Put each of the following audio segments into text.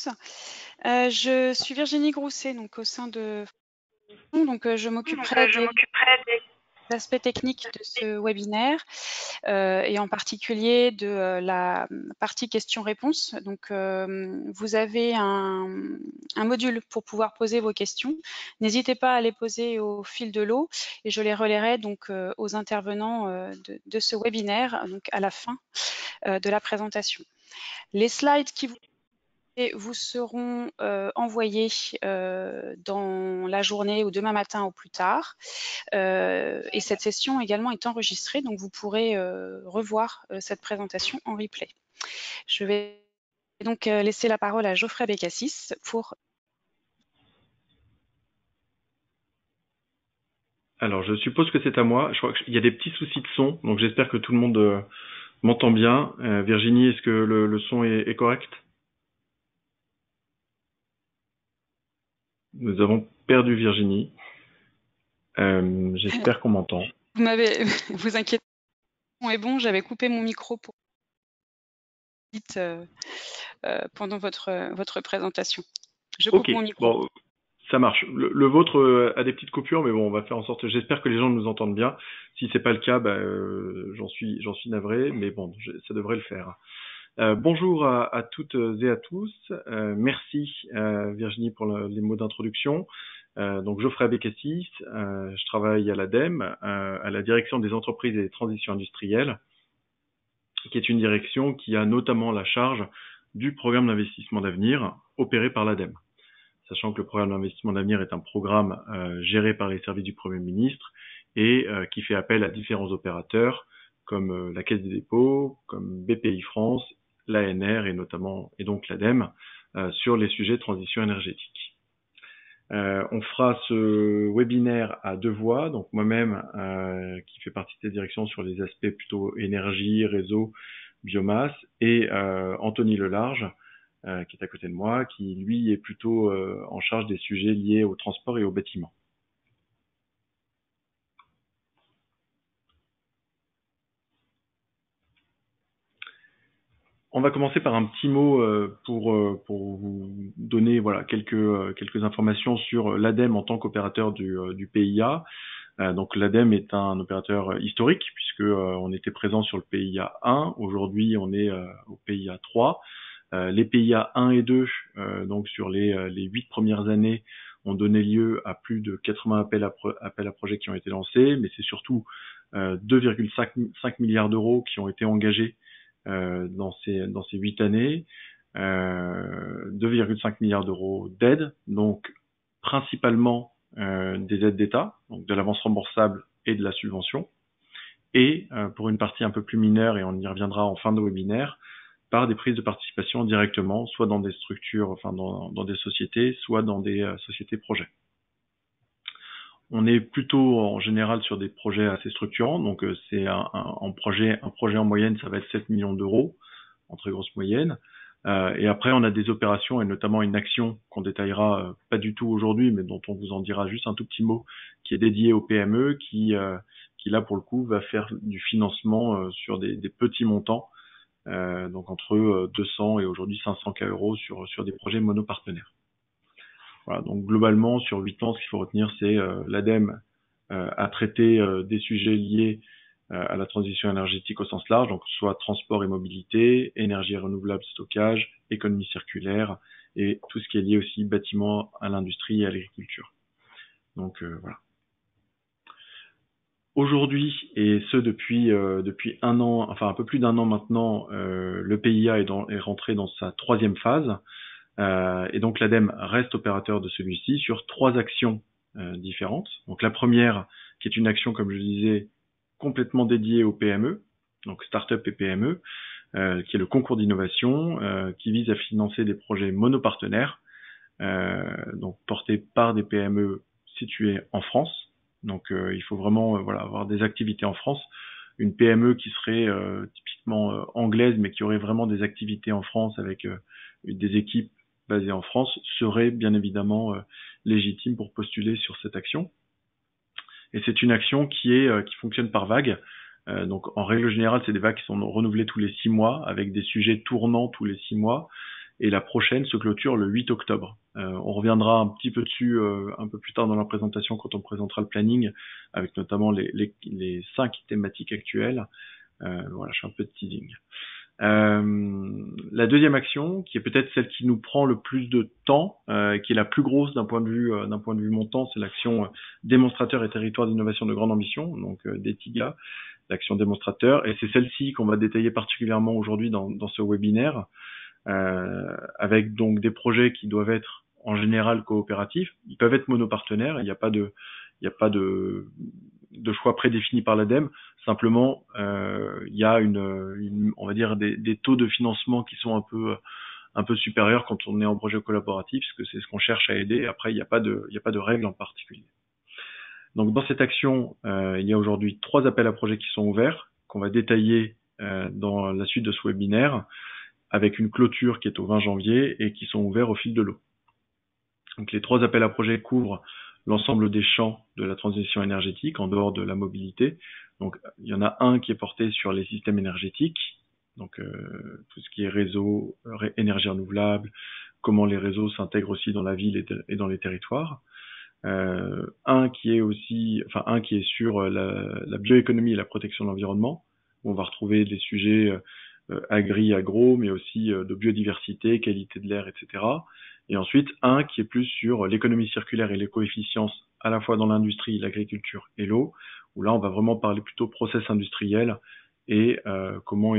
tous. Je suis Virginie Grousset, donc au sein de donc je m'occuperai des aspects techniques de ce webinaire et en particulier de la partie questions-réponses. Donc vous avez un module pour pouvoir poser vos questions. N'hésitez pas à les poser au fil de l'eau et je les relayerai donc aux intervenants de ce webinaire, donc à la fin de la présentation. Les slides qui vous seront envoyés dans la journée ou demain matin au plus tard. Et cette session également est enregistrée, donc vous pourrez revoir cette présentation en replay. Je vais donc laisser la parole à Geoffrey Bécassis pour... Alors, je suppose que c'est à moi. Je crois qu'il y a des petits soucis de son, donc j'espère que tout le monde m'entend bien. Virginie, est-ce que le son est correct? Nous avons perdu Virginie. J'espère qu'on m'entend. Vous inquiétez, le son est bon, j'avais coupé mon micro pour pendant votre présentation. Je coupe mon micro. Bon, ça marche. Le vôtre a des petites coupures, mais bon, on va faire en sorte. J'espère que les gens nous entendent bien. Si c'est pas le cas, j'en suis navré, mais bon, ça devrait le faire. Bonjour à toutes et à tous. Merci Virginie pour les mots d'introduction. Donc Geoffrey Bécassis, je travaille à l'ADEME, à la direction des entreprises et des transitions industrielles, qui est une direction qui a notamment la charge du programme d'investissement d'avenir opéré par l'ADEME. Sachant que le programme d'investissement d'avenir est un programme géré par les services du Premier ministre et qui fait appel à différents opérateurs comme la Caisse des dépôts, comme BPI France, l'ANR et donc l'ADEME sur les sujets de transition énergétique. On fera ce webinaire à deux voix, donc moi-même qui fait partie de cette direction sur les aspects plutôt énergie, réseau, biomasse, et Anthony Lelarge, qui est à côté de moi, qui lui est plutôt en charge des sujets liés au transport et au bâtiment. On va commencer par un petit mot pour vous donner voilà quelques informations sur l'ADEME en tant qu'opérateur du PIA. Donc l'ADEME est un opérateur historique puisque on était présent sur le PIA 1. Aujourd'hui, on est au PIA 3. Les PIA 1 et 2, donc sur les 8 premières années, ont donné lieu à plus de 80 appels à projets qui ont été lancés, mais c'est surtout 2,5 milliards d'euros qui ont été engagés dans ces 8 années, 2,5 milliards d'euros d'aides, donc principalement des aides d'État, donc de l'avance remboursable et de la subvention, et pour une partie un peu plus mineure, et on y reviendra en fin de webinaire, par des prises de participation directement, soit dans des structures, enfin dans des sociétés, soit dans des sociétés projets. On est plutôt en général sur des projets assez structurants, donc c'est un projet en moyenne, ça va être 7 millions d'euros, en très grosse moyenne. Et après, on a des opérations et notamment une action qu'on détaillera pas du tout aujourd'hui, mais dont on vous en dira juste un tout petit mot, qui est dédiée aux PME, qui là pour le coup va faire du financement sur des petits montants, donc entre 200 et aujourd'hui 500 K euros sur des projets monopartenaires. Voilà, donc globalement, sur 8 ans, ce qu'il faut retenir, c'est l'ADEME a traité des sujets liés à la transition énergétique au sens large, donc soit transport et mobilité, énergie renouvelable, stockage, économie circulaire, et tout ce qui est lié aussi bâtiment à l'industrie et à l'agriculture. Donc voilà. Aujourd'hui, et ce depuis un an, enfin un peu plus d'un an maintenant, le PIA est rentré dans sa troisième phase. Et donc l'ADEME reste opérateur de celui-ci sur 3 actions différentes. Donc la première, qui est une action, comme je disais, complètement dédiée aux PME, donc start-up et PME, qui est le concours d'innovation, qui vise à financer des projets monopartenaires, donc portés par des PME situées en France. Donc il faut vraiment avoir des activités en France. Une PME qui serait typiquement anglaise, mais qui aurait vraiment des activités en France avec des équipes basées en France, serait bien évidemment légitime pour postuler sur cette action. Et c'est une action qui fonctionne par vague. Donc en règle générale, c'est des vagues qui sont renouvelées tous les 6 mois, avec des sujets tournants tous les 6 mois. et la prochaine se clôture le 8 octobre. On reviendra un petit peu dessus un peu plus tard dans la présentation quand on présentera le planning, avec notamment les 5 thématiques actuelles. Voilà, je fais un peu de teasing. La deuxième action, qui est peut-être celle qui nous prend le plus de temps, qui est la plus grosse d'un point de vue montant, c'est l'action démonstrateur et territoire d'innovation de grande ambition, donc DETIGA, l'action démonstrateur, et c'est celle-ci qu'on va détailler particulièrement aujourd'hui dans ce webinaire, avec donc des projets qui doivent être en général coopératifs. Ils peuvent être monopartenaires, il n'y a pas de choix prédéfinis par l'ADEME. Simplement, il y a on va dire des taux de financement qui sont un peu supérieurs quand on est en projet collaboratif, parce que c'est ce qu'on cherche à aider. Après, il n'y a pas de règles en particulier. Donc, dans cette action, il y a aujourd'hui 3 appels à projets qui sont ouverts, qu'on va détailler dans la suite de ce webinaire, avec une clôture qui est au 20 janvier et qui sont ouverts au fil de l'eau. Donc, les 3 appels à projets couvrent l'ensemble des champs de la transition énergétique en dehors de la mobilité. Donc, il y en a un qui est porté sur les systèmes énergétiques, donc tout ce qui est réseau, énergie renouvelable, comment les réseaux s'intègrent aussi dans la ville et dans les territoires. Un qui est sur la bioéconomie et la protection de l'environnement, où on va retrouver des sujets agro, mais aussi de biodiversité, qualité de l'air, etc. Et ensuite, un qui est plus sur l'économie circulaire et l'éco-efficience, à la fois dans l'industrie, l'agriculture et l'eau, où là, on va vraiment parler plutôt process industriel et comment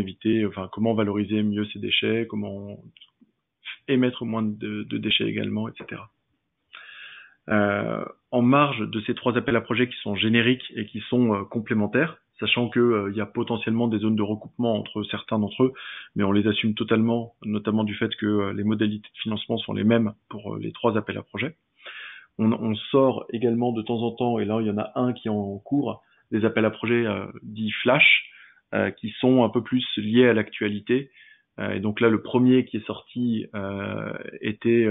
valoriser mieux ces déchets, comment émettre moins de déchets également, etc. En marge de ces 3 appels à projets qui sont génériques et qui sont complémentaires, sachant que il y a potentiellement des zones de recoupement entre certains d'entre eux, mais on les assume totalement, notamment du fait que les modalités de financement sont les mêmes pour les 3 appels à projets. On sort également de temps en temps, et là il y en a un qui est en cours, des appels à projets dits flash, qui sont un peu plus liés à l'actualité. Et donc là, le premier qui est sorti était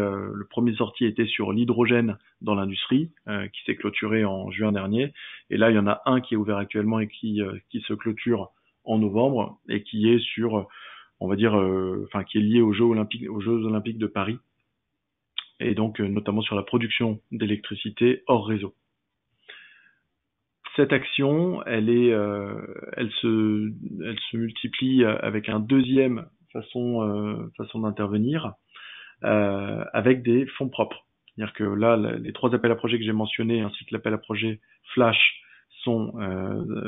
sur l'hydrogène dans l'industrie, qui s'est clôturé en juin dernier. Et là, il y en a un qui est ouvert actuellement et qui se clôture en novembre et qui est sur, on va dire, qui est lié aux Jeux Olympiques de Paris. Et donc notamment sur la production d'électricité hors réseau. Cette action, elle se multiplie avec un deuxième façon d'intervenir, avec des fonds propres. C'est-à-dire que là, les 3 appels à projets que j'ai mentionnés, ainsi que l'appel à projet Flash, sont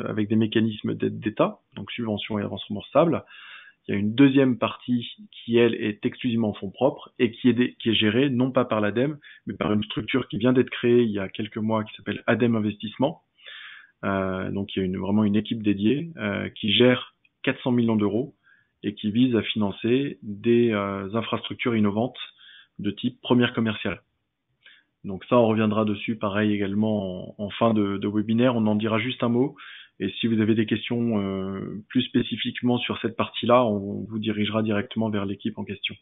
avec des mécanismes d'aide d'État, donc subventions et avances remboursables. Il y a une deuxième partie qui, elle, est exclusivement en fonds propres et qui est gérée non pas par l'ADEME, mais par une structure qui vient d'être créée il y a quelques mois qui s'appelle ADEME Investissement. Donc il y a vraiment une équipe dédiée qui gère 400 millions d'euros et qui vise à financer des infrastructures innovantes de type première commerciale. Donc ça, on reviendra dessus, pareil également en fin de webinaire. On en dira juste un mot. Et si vous avez des questions plus spécifiquement sur cette partie-là, on vous dirigera directement vers l'équipe en question.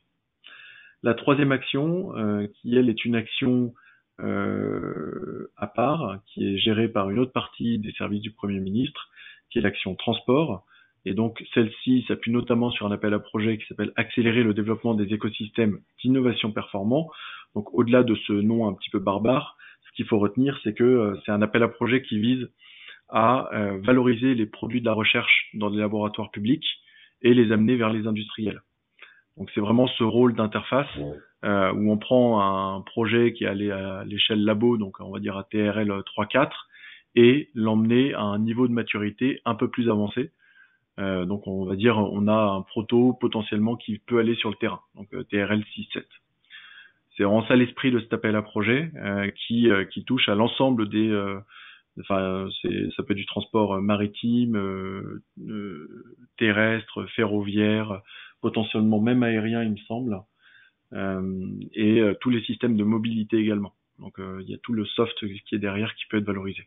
La 3e action, qui elle est une action à part, qui est gérée par une autre partie des services du Premier ministre, qui est l'action transport. Et donc celle-ci s'appuie notamment sur un appel à projet qui s'appelle Accélérer le développement des écosystèmes d'innovation performants. Donc au-delà de ce nom un petit peu barbare, ce qu'il faut retenir, c'est que c'est un appel à projet qui vise à valoriser les produits de la recherche dans les laboratoires publics et les amener vers les industriels. Donc c'est vraiment ce rôle d'interface où on prend un projet qui est allé à l'échelle labo, donc on va dire à TRL 3-4, et l'emmener à un niveau de maturité un peu plus avancé. Donc on va dire on a un proto potentiellement qui peut aller sur le terrain, donc TRL 6-7. C'est vraiment ça l'esprit de cet appel à projet qui touche à l'ensemble des ça peut être du transport maritime, terrestre, ferroviaire, potentiellement même aérien, il me semble, et tous les systèmes de mobilité également. Donc il y a tout le soft qui est derrière qui peut être valorisé.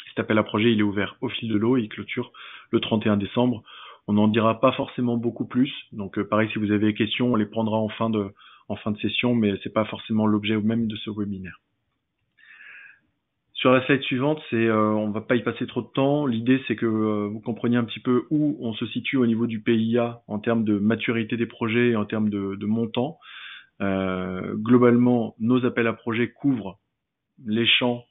Cet appel à projet, il est ouvert au fil de l'eau et il clôture le 31 décembre. On n'en dira pas forcément beaucoup plus. Donc pareil, si vous avez des questions, on les prendra en fin de session, mais c'est pas forcément l'objet même de ce webinaire. Sur la slide suivante, on va pas y passer trop de temps. L'idée, c'est que vous compreniez un petit peu où on se situe au niveau du PIA en termes de maturité des projets et en termes de montant. Globalement, nos appels à projets couvrent les champs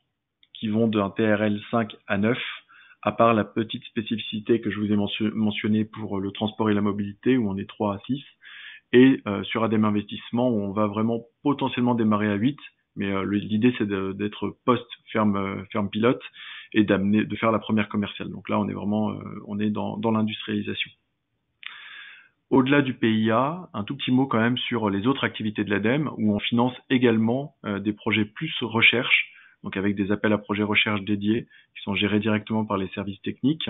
qui vont d'un TRL 5 à 9, à part la petite spécificité que je vous ai mentionnée pour le transport et la mobilité, où on est 3 à 6, et sur ADEME Investissement, où on va vraiment potentiellement démarrer à 8, mais l'idée c'est d'être post-ferme pilote et de faire la première commerciale. Donc là, on est vraiment on est dans l'industrialisation. Au-delà du PIA, un tout petit mot quand même sur les autres activités de l'ADEME, où on finance également des projets plus recherche, donc avec des appels à projets recherche dédiés, qui sont gérés directement par les services techniques,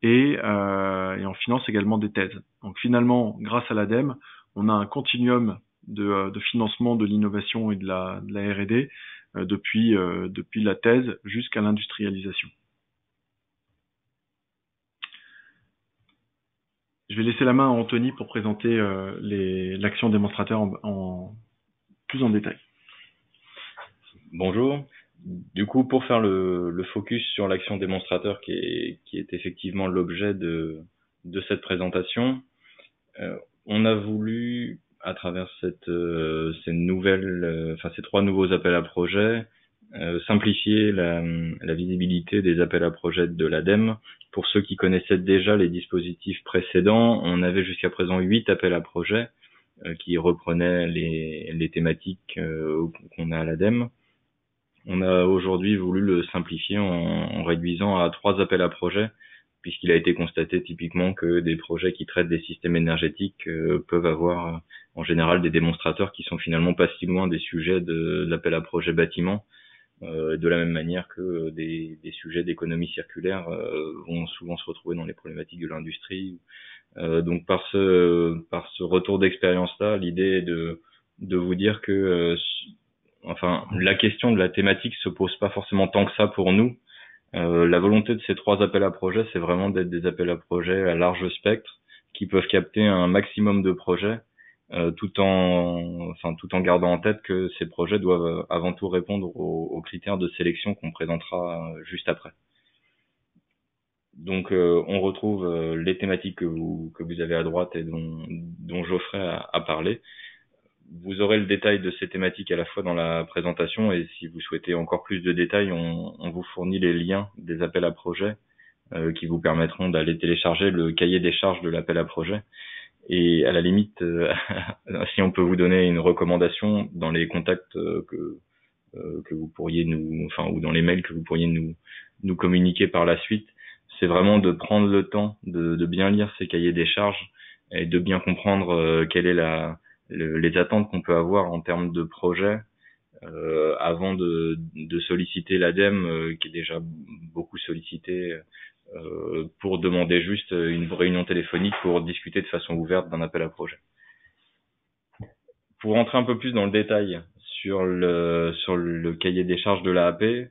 et on finance également des thèses. Donc finalement, grâce à l'ADEME, on a un continuum de financement de l'innovation et de la R&D depuis la thèse jusqu'à l'industrialisation. Je vais laisser la main à Anthony pour présenter l'action démonstrateur plus en détail. Bonjour. Du coup, pour faire le focus sur l'action démonstrateur qui est effectivement l'objet de cette présentation, on a voulu, à travers ces trois nouveaux appels à projets, simplifier la visibilité des appels à projets de l'ADEME. Pour ceux qui connaissaient déjà les dispositifs précédents, on avait jusqu'à présent 8 appels à projets qui reprenaient les thématiques qu'on a à l'ADEME. On a aujourd'hui voulu le simplifier en réduisant à 3 appels à projets, puisqu'il a été constaté typiquement que des projets qui traitent des systèmes énergétiques peuvent avoir en général des démonstrateurs qui sont finalement pas si loin des sujets de l'appel à projet bâtiment, de la même manière que des sujets d'économie circulaire vont souvent se retrouver dans les problématiques de l'industrie. Donc par ce retour d'expérience-là, l'idée est de vous dire que la question de la thématique se pose pas forcément tant que ça pour nous. La volonté de ces 3 appels à projets, c'est vraiment d'être des appels à projets à large spectre qui peuvent capter un maximum de projets, tout en gardant en tête que ces projets doivent avant tout répondre aux critères de sélection qu'on présentera juste après. Donc on retrouve les thématiques que vous avez à droite et dont Geoffrey a parlé. Vous aurez le détail de ces thématiques à la fois dans la présentation, et si vous souhaitez encore plus de détails, on vous fournit les liens des appels à projets qui vous permettront d'aller télécharger le cahier des charges de l'appel à projet. Et à la limite, si on peut vous donner une recommandation dans les contacts que vous pourriez ou dans les mails que vous pourriez nous communiquer par la suite, c'est vraiment de prendre le temps de bien lire ces cahiers des charges et de bien comprendre quelle est les attentes qu'on peut avoir en termes de projet avant de solliciter l'ADEME qui est déjà beaucoup sollicité pour demander juste une réunion téléphonique pour discuter de façon ouverte d'un appel à projet. Pour rentrer un peu plus dans le détail sur le cahier des charges de l'AAP,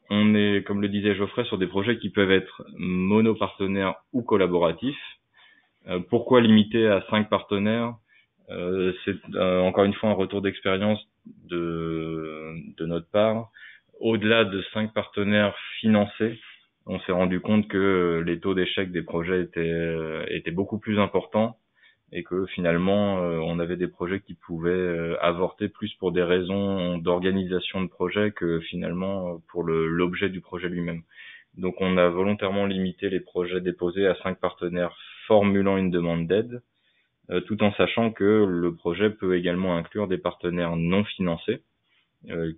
on est, comme le disait Geoffrey, sur des projets qui peuvent être monopartenaires ou collaboratifs. Pourquoi limiter à 5 partenaires? C'est encore une fois un retour d'expérience de notre part. Au-delà de 5 partenaires financés, on s'est rendu compte que les taux d'échec des projets étaient beaucoup plus importants et que finalement on avait des projets qui pouvaient avorter plus pour des raisons d'organisation de projet que finalement pour l'objet du projet lui-même. Donc on a volontairement limité les projets déposés à 5 partenaires formulant une demande d'aide, tout en sachant que le projet peut également inclure des partenaires non financés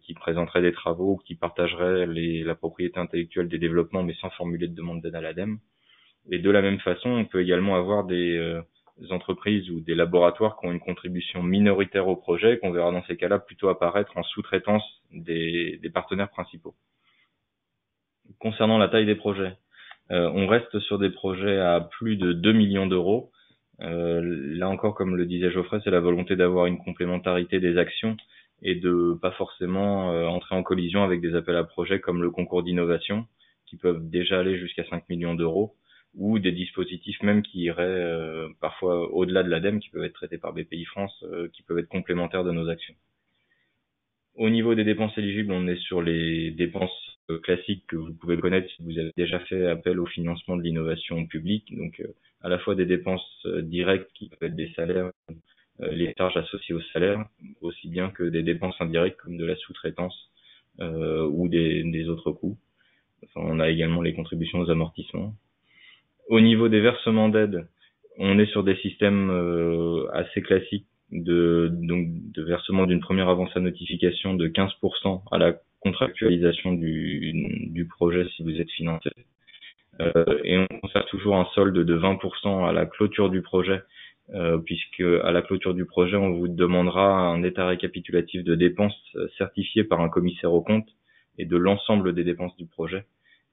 qui présenteraient des travaux ou qui partageraient la propriété intellectuelle des développements mais sans formuler de demande d'aide à l'ADEME. Et de la même façon, on peut également avoir des entreprises ou des laboratoires qui ont une contribution minoritaire au projet, qu'on verra dans ces cas-là plutôt apparaître en sous-traitance des partenaires principaux. Concernant la taille des projets, on reste sur des projets à plus de 2 millions d'euros. Là encore, comme le disait Geoffrey, c'est la volonté d'avoir une complémentarité des actions et de pas forcément entrer en collision avec des appels à projets comme le concours d'innovation, qui peuvent déjà aller jusqu'à 5 millions d'euros, ou des dispositifs même qui iraient parfois au-delà de l'ADEME, qui peuvent être traités par BPI France, qui peuvent être complémentaires de nos actions. Au niveau des dépenses éligibles, on est sur les dépenses classiques que vous pouvez connaître si vous avez déjà fait appel au financement de l'innovation publique. Donc, à la fois des dépenses directes qui peuvent être des salaires, les charges associées aux salaires, aussi bien que des dépenses indirectes comme de la sous-traitance ou des autres coûts. Enfin, on a également les contributions aux amortissements. Au niveau des versements d'aide, on est sur des systèmes assez classiques de versement d'une première avance à notification de 15% à la contractualisation du projet si vous êtes financé. Et on conserve toujours un solde de 20% à la clôture du projet, puisque à la clôture du projet, on vous demandera un état récapitulatif de dépenses certifié par un commissaire aux comptes et de l'ensemble des dépenses du projet.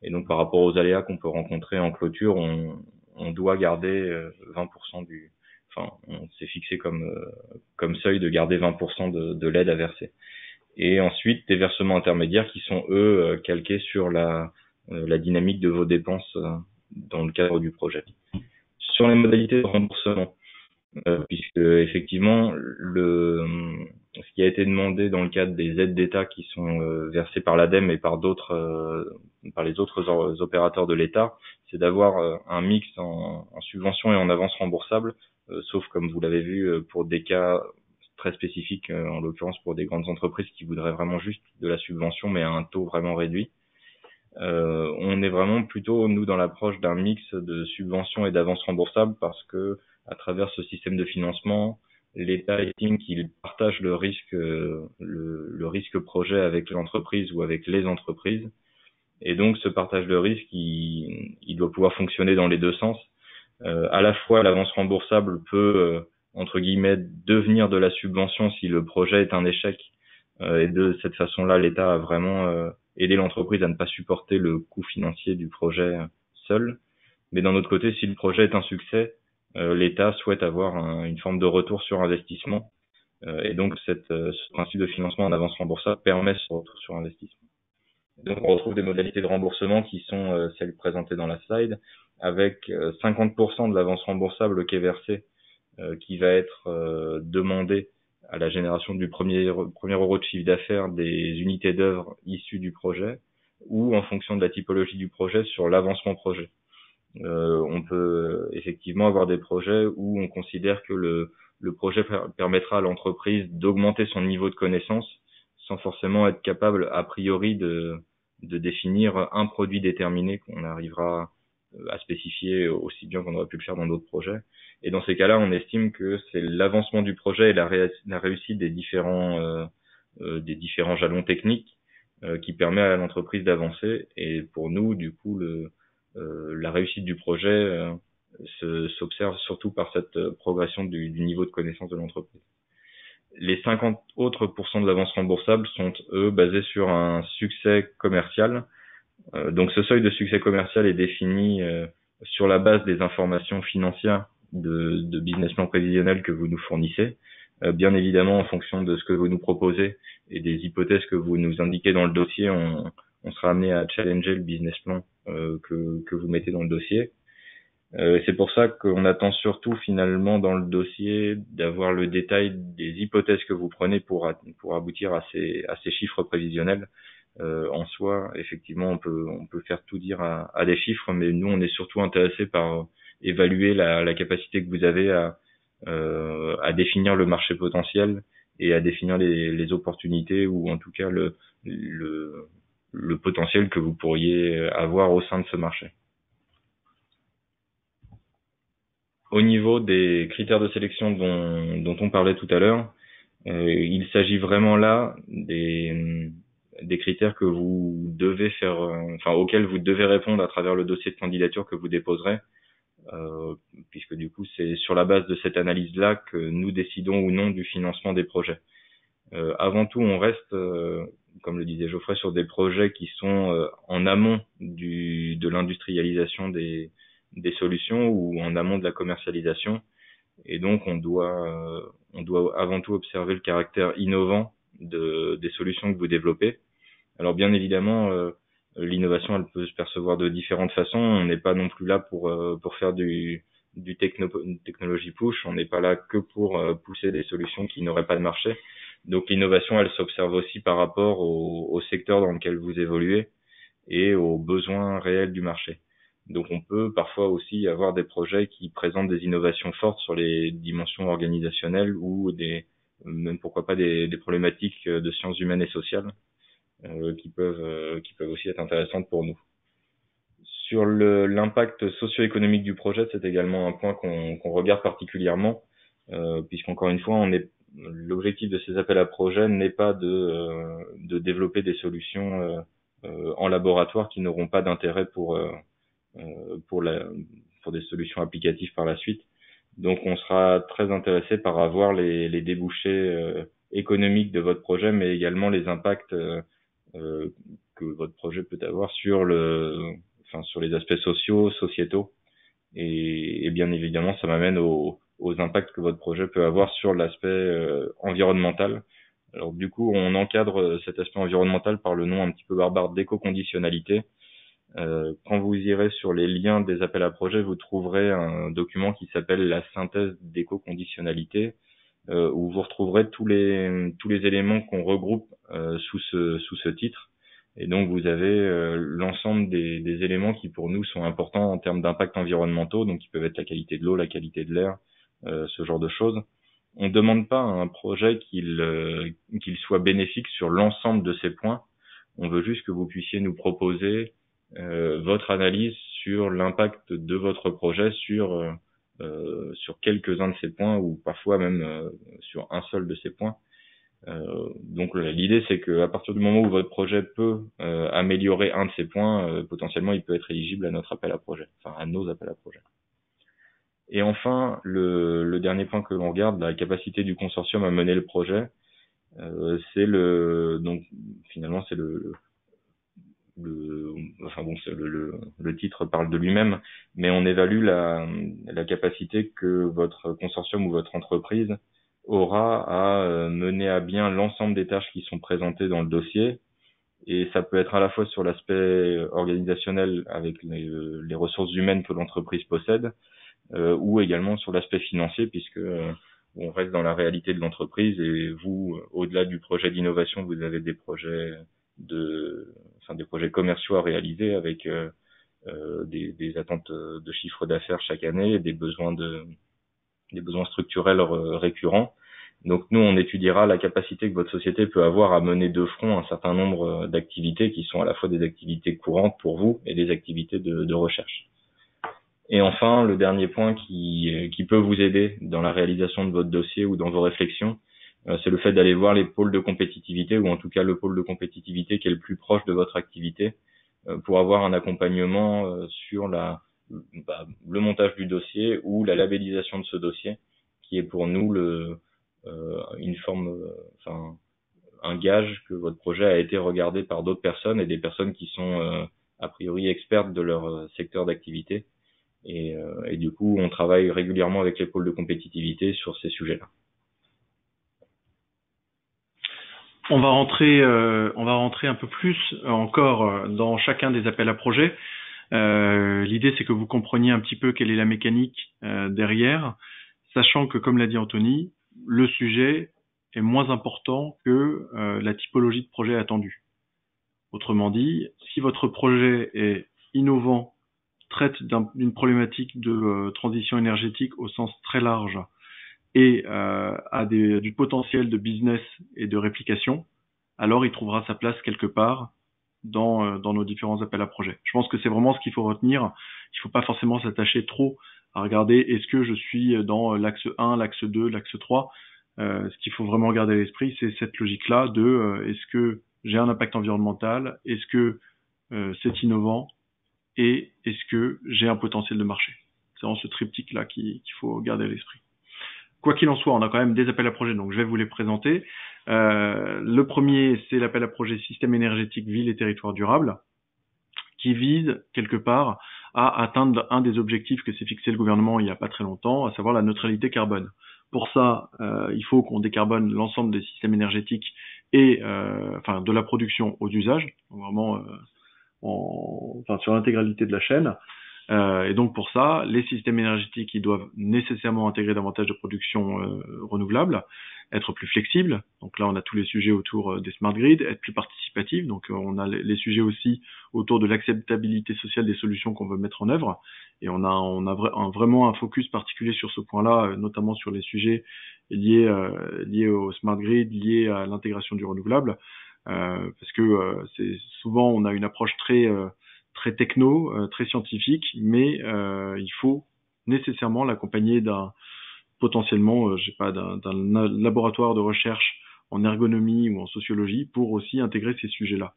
Et donc par rapport aux aléas qu'on peut rencontrer en clôture, on doit garder 20% on s'est fixé comme seuil de garder 20% de l'aide à verser. Et ensuite des versements intermédiaires qui sont eux calqués sur la dynamique de vos dépenses dans le cadre du projet. Sur les modalités de remboursement, puisque effectivement ce qui a été demandé dans le cadre des aides d'État qui sont versées par l'ADEME et par les autres opérateurs de l'État, c'est d'avoir un mix en subvention et en avance remboursable, sauf comme vous l'avez vu pour des cas très spécifiques, en l'occurrence pour des grandes entreprises qui voudraient vraiment juste de la subvention mais à un taux vraiment réduit. On est vraiment plutôt nous dans l'approche d'un mix de subvention et d'avance remboursable parce que à travers ce système de financement, l'État estime qu'il partage le risque projet avec l'entreprise ou avec les entreprises. Et donc, ce partage de risque, il doit pouvoir fonctionner dans les deux sens. À la fois, l'avance remboursable peut, entre guillemets, devenir de la subvention si le projet est un échec. Et de cette façon-là, l'État a vraiment aidé l'entreprise à ne pas supporter le coût financier du projet seul. Mais d'un autre côté, si le projet est un succès, l'État souhaite avoir une forme de retour sur investissement. Et donc, ce principe de financement en avance remboursable permet ce retour sur investissement. Donc, on retrouve des modalités de remboursement qui sont celles présentées dans la slide, avec 50% de l'avance remboursable qui est versée, qui va être demandé à la génération du premier euro de chiffre d'affaires des unités d'œuvre issues du projet, ou en fonction de la typologie du projet sur l'avancement projet. On peut effectivement avoir des projets où on considère que le projet permettra à l'entreprise d'augmenter son niveau de connaissance sans forcément être capable a priori de définir un produit déterminé qu'on arrivera à spécifier aussi bien qu'on aurait pu le faire dans d'autres projets. Et dans ces cas-là, on estime que c'est l'avancement du projet et la réussite des différents jalons techniques qui permet à l'entreprise d'avancer. Et pour nous, du coup, la réussite du projet s'observe surtout par cette progression du niveau de connaissance de l'entreprise. Les 50 autres % de l'avance remboursable sont, eux, basés sur un succès commercial. Donc ce seuil de succès commercial est défini sur la base des informations financières de business plan prévisionnel que vous nous fournissez. Bien évidemment, en fonction de ce que vous nous proposez et des hypothèses que vous nous indiquez dans le dossier, on sera amené à challenger le business plan que vous mettez dans le dossier. C'est pour ça qu'on attend surtout finalement dans le dossier d'avoir le détail des hypothèses que vous prenez pour aboutir à ces chiffres prévisionnels. En soi, effectivement, on peut faire tout dire à des chiffres, mais nous, on est surtout intéressé par évaluer la capacité que vous avez à définir le marché potentiel et à définir les opportunités ou en tout cas le potentiel que vous pourriez avoir au sein de ce marché. Au niveau des critères de sélection dont on parlait tout à l'heure, il s'agit vraiment là des critères que vous devez faire, auxquels vous devez répondre à travers le dossier de candidature que vous déposerez, puisque du coup c'est sur la base de cette analyse-là que nous décidons ou non du financement des projets. Avant tout, on reste, comme le disait Geoffrey, sur des projets qui sont en amont de l'industrialisation des solutions ou en amont de la commercialisation, et donc on doit avant tout observer le caractère innovant des solutions que vous développez. Alors bien évidemment, l'innovation elle peut se percevoir de différentes façons. On n'est pas non plus là pour faire du technologie push. On n'est pas là que pour pousser des solutions qui n'auraient pas de marché, Donc l'innovation, elle s'observe aussi par rapport au secteur dans lequel vous évoluez et aux besoins réels du marché. Donc on peut parfois aussi avoir des projets qui présentent des innovations fortes sur les dimensions organisationnelles ou même pourquoi pas des problématiques de sciences humaines et sociales qui peuvent aussi être intéressantes pour nous. Sur l'impact socio-économique du projet, c'est également un point qu'on regarde particulièrement, puisqu'encore une fois, l'objectif de ces appels à projets n'est pas de développer des solutions en laboratoire qui n'auront pas d'intérêt pour des solutions applicatives par la suite. Donc on sera très intéressé par avoir les débouchés économiques de votre projet, mais également les impacts que votre projet peut avoir sur les aspects sociaux, sociétaux, et bien évidemment ça m'amène aux impacts que votre projet peut avoir sur l'aspect environnemental. Alors du coup on encadre cet aspect environnemental par le nom un petit peu barbare d'éco-conditionnalité. Quand vous irez sur les liens des appels à projets, vous trouverez un document qui s'appelle la synthèse d'éco-conditionnalité, où vous retrouverez tous les éléments qu'on regroupe sous ce titre. Et donc vous avez l'ensemble des éléments qui pour nous sont importants en termes d'impact environnementaux, donc qui peuvent être la qualité de l'eau, la qualité de l'air, ce genre de choses. On ne demande pas à un projet qu'il soit bénéfique sur l'ensemble de ces points. On veut juste que vous puissiez nous proposer votre analyse sur l'impact de votre projet sur quelques-uns de ces points ou parfois même sur un seul de ces points. Donc l'idée c'est que à partir du moment où votre projet peut améliorer un de ces points, potentiellement il peut être éligible à notre appel à projet, enfin à nos appels à projet. Et enfin le dernier point que l'on regarde, la capacité du consortium à mener le projet, c'est donc finalement c'est le titre parle de lui-même, mais on évalue la capacité que votre consortium ou votre entreprise aura à mener à bien l'ensemble des tâches qui sont présentées dans le dossier. Et ça peut être à la fois sur l'aspect organisationnel avec les ressources humaines que l'entreprise possède, ou également sur l'aspect financier, puisque on reste dans la réalité de l'entreprise et vous, au-delà du projet d'innovation, vous avez des projets des projets commerciaux à réaliser avec des attentes de chiffre d'affaires chaque année et des besoins structurels récurrents. Donc nous, on étudiera la capacité que votre société peut avoir à mener de front un certain nombre d'activités qui sont à la fois des activités courantes pour vous et des activités de recherche. Et enfin, le dernier point qui peut vous aider dans la réalisation de votre dossier ou dans vos réflexions, c'est le fait d'aller voir les pôles de compétitivité, ou en tout cas le pôle de compétitivité qui est le plus proche de votre activité, pour avoir un accompagnement sur le montage du dossier ou la labellisation de ce dossier, qui est pour nous un gage que votre projet a été regardé par d'autres personnes et des personnes qui sont a priori expertes de leur secteur d'activité. Et du coup, on travaille régulièrement avec les pôles de compétitivité sur ces sujets-là. On va rentrer un peu plus encore dans chacun des appels à projets. L'idée, c'est que vous compreniez un petit peu quelle est la mécanique derrière, sachant que, comme l'a dit Anthony, le sujet est moins important que la typologie de projet attendue. Autrement dit, si votre projet est innovant, traite d'une problématique de transition énergétique au sens très large et a du potentiel de business et de réplication, alors il trouvera sa place quelque part dans nos différents appels à projets. Je pense que c'est vraiment ce qu'il faut retenir. Il ne faut pas forcément s'attacher trop à regarder est-ce que je suis dans l'axe 1, l'axe 2, l'axe 3. Ce qu'il faut vraiment garder à l'esprit, c'est cette logique-là de est-ce que j'ai un impact environnemental, est-ce que c'est innovant et est-ce que j'ai un potentiel de marché. C'est vraiment ce triptyque-là qu'il faut garder à l'esprit. Quoi qu'il en soit, on a quand même des appels à projets, donc je vais vous les présenter. Le premier, c'est l'appel à projet système énergétique ville et territoire durable, qui vise quelque part à atteindre un des objectifs que s'est fixé le gouvernement il n'y a pas très longtemps, à savoir la neutralité carbone. Pour ça, il faut qu'on décarbone l'ensemble des systèmes énergétiques et de la production aux usages, vraiment sur l'intégralité de la chaîne. Et donc pour ça, les systèmes énergétiques ils doivent nécessairement intégrer davantage de production renouvelable, être plus flexibles. Donc là, on a tous les sujets autour des smart grids, être plus participatifs. Donc on a les sujets aussi autour de l'acceptabilité sociale des solutions qu'on veut mettre en œuvre. Et on a vraiment un focus particulier sur ce point-là, notamment sur les sujets liés au smart grid, liés à l'intégration du renouvelable, parce que c'est souvent on a une approche très techno, très scientifique, mais il faut nécessairement l'accompagner potentiellement, d'un laboratoire de recherche en ergonomie ou en sociologie pour aussi intégrer ces sujets-là.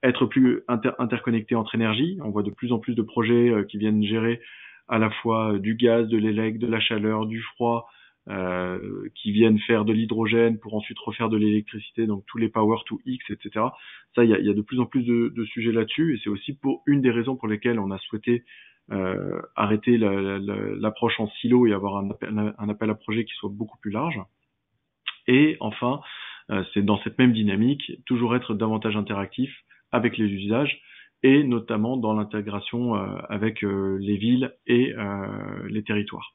Être plus interconnecté entre énergies. On voit de plus en plus de projets qui viennent gérer à la fois du gaz, de l'élec, de la chaleur, du froid, qui viennent faire de l'hydrogène pour ensuite refaire de l'électricité, donc tous les power to X, etc. Ça, il y a de plus en plus de sujets là-dessus, et c'est aussi une des raisons pour lesquelles on a souhaité arrêter l'approche en silo et avoir un appel à projet qui soit beaucoup plus large. Et enfin, c'est dans cette même dynamique, toujours être davantage interactif avec les usages, et notamment dans l'intégration avec les villes et les territoires.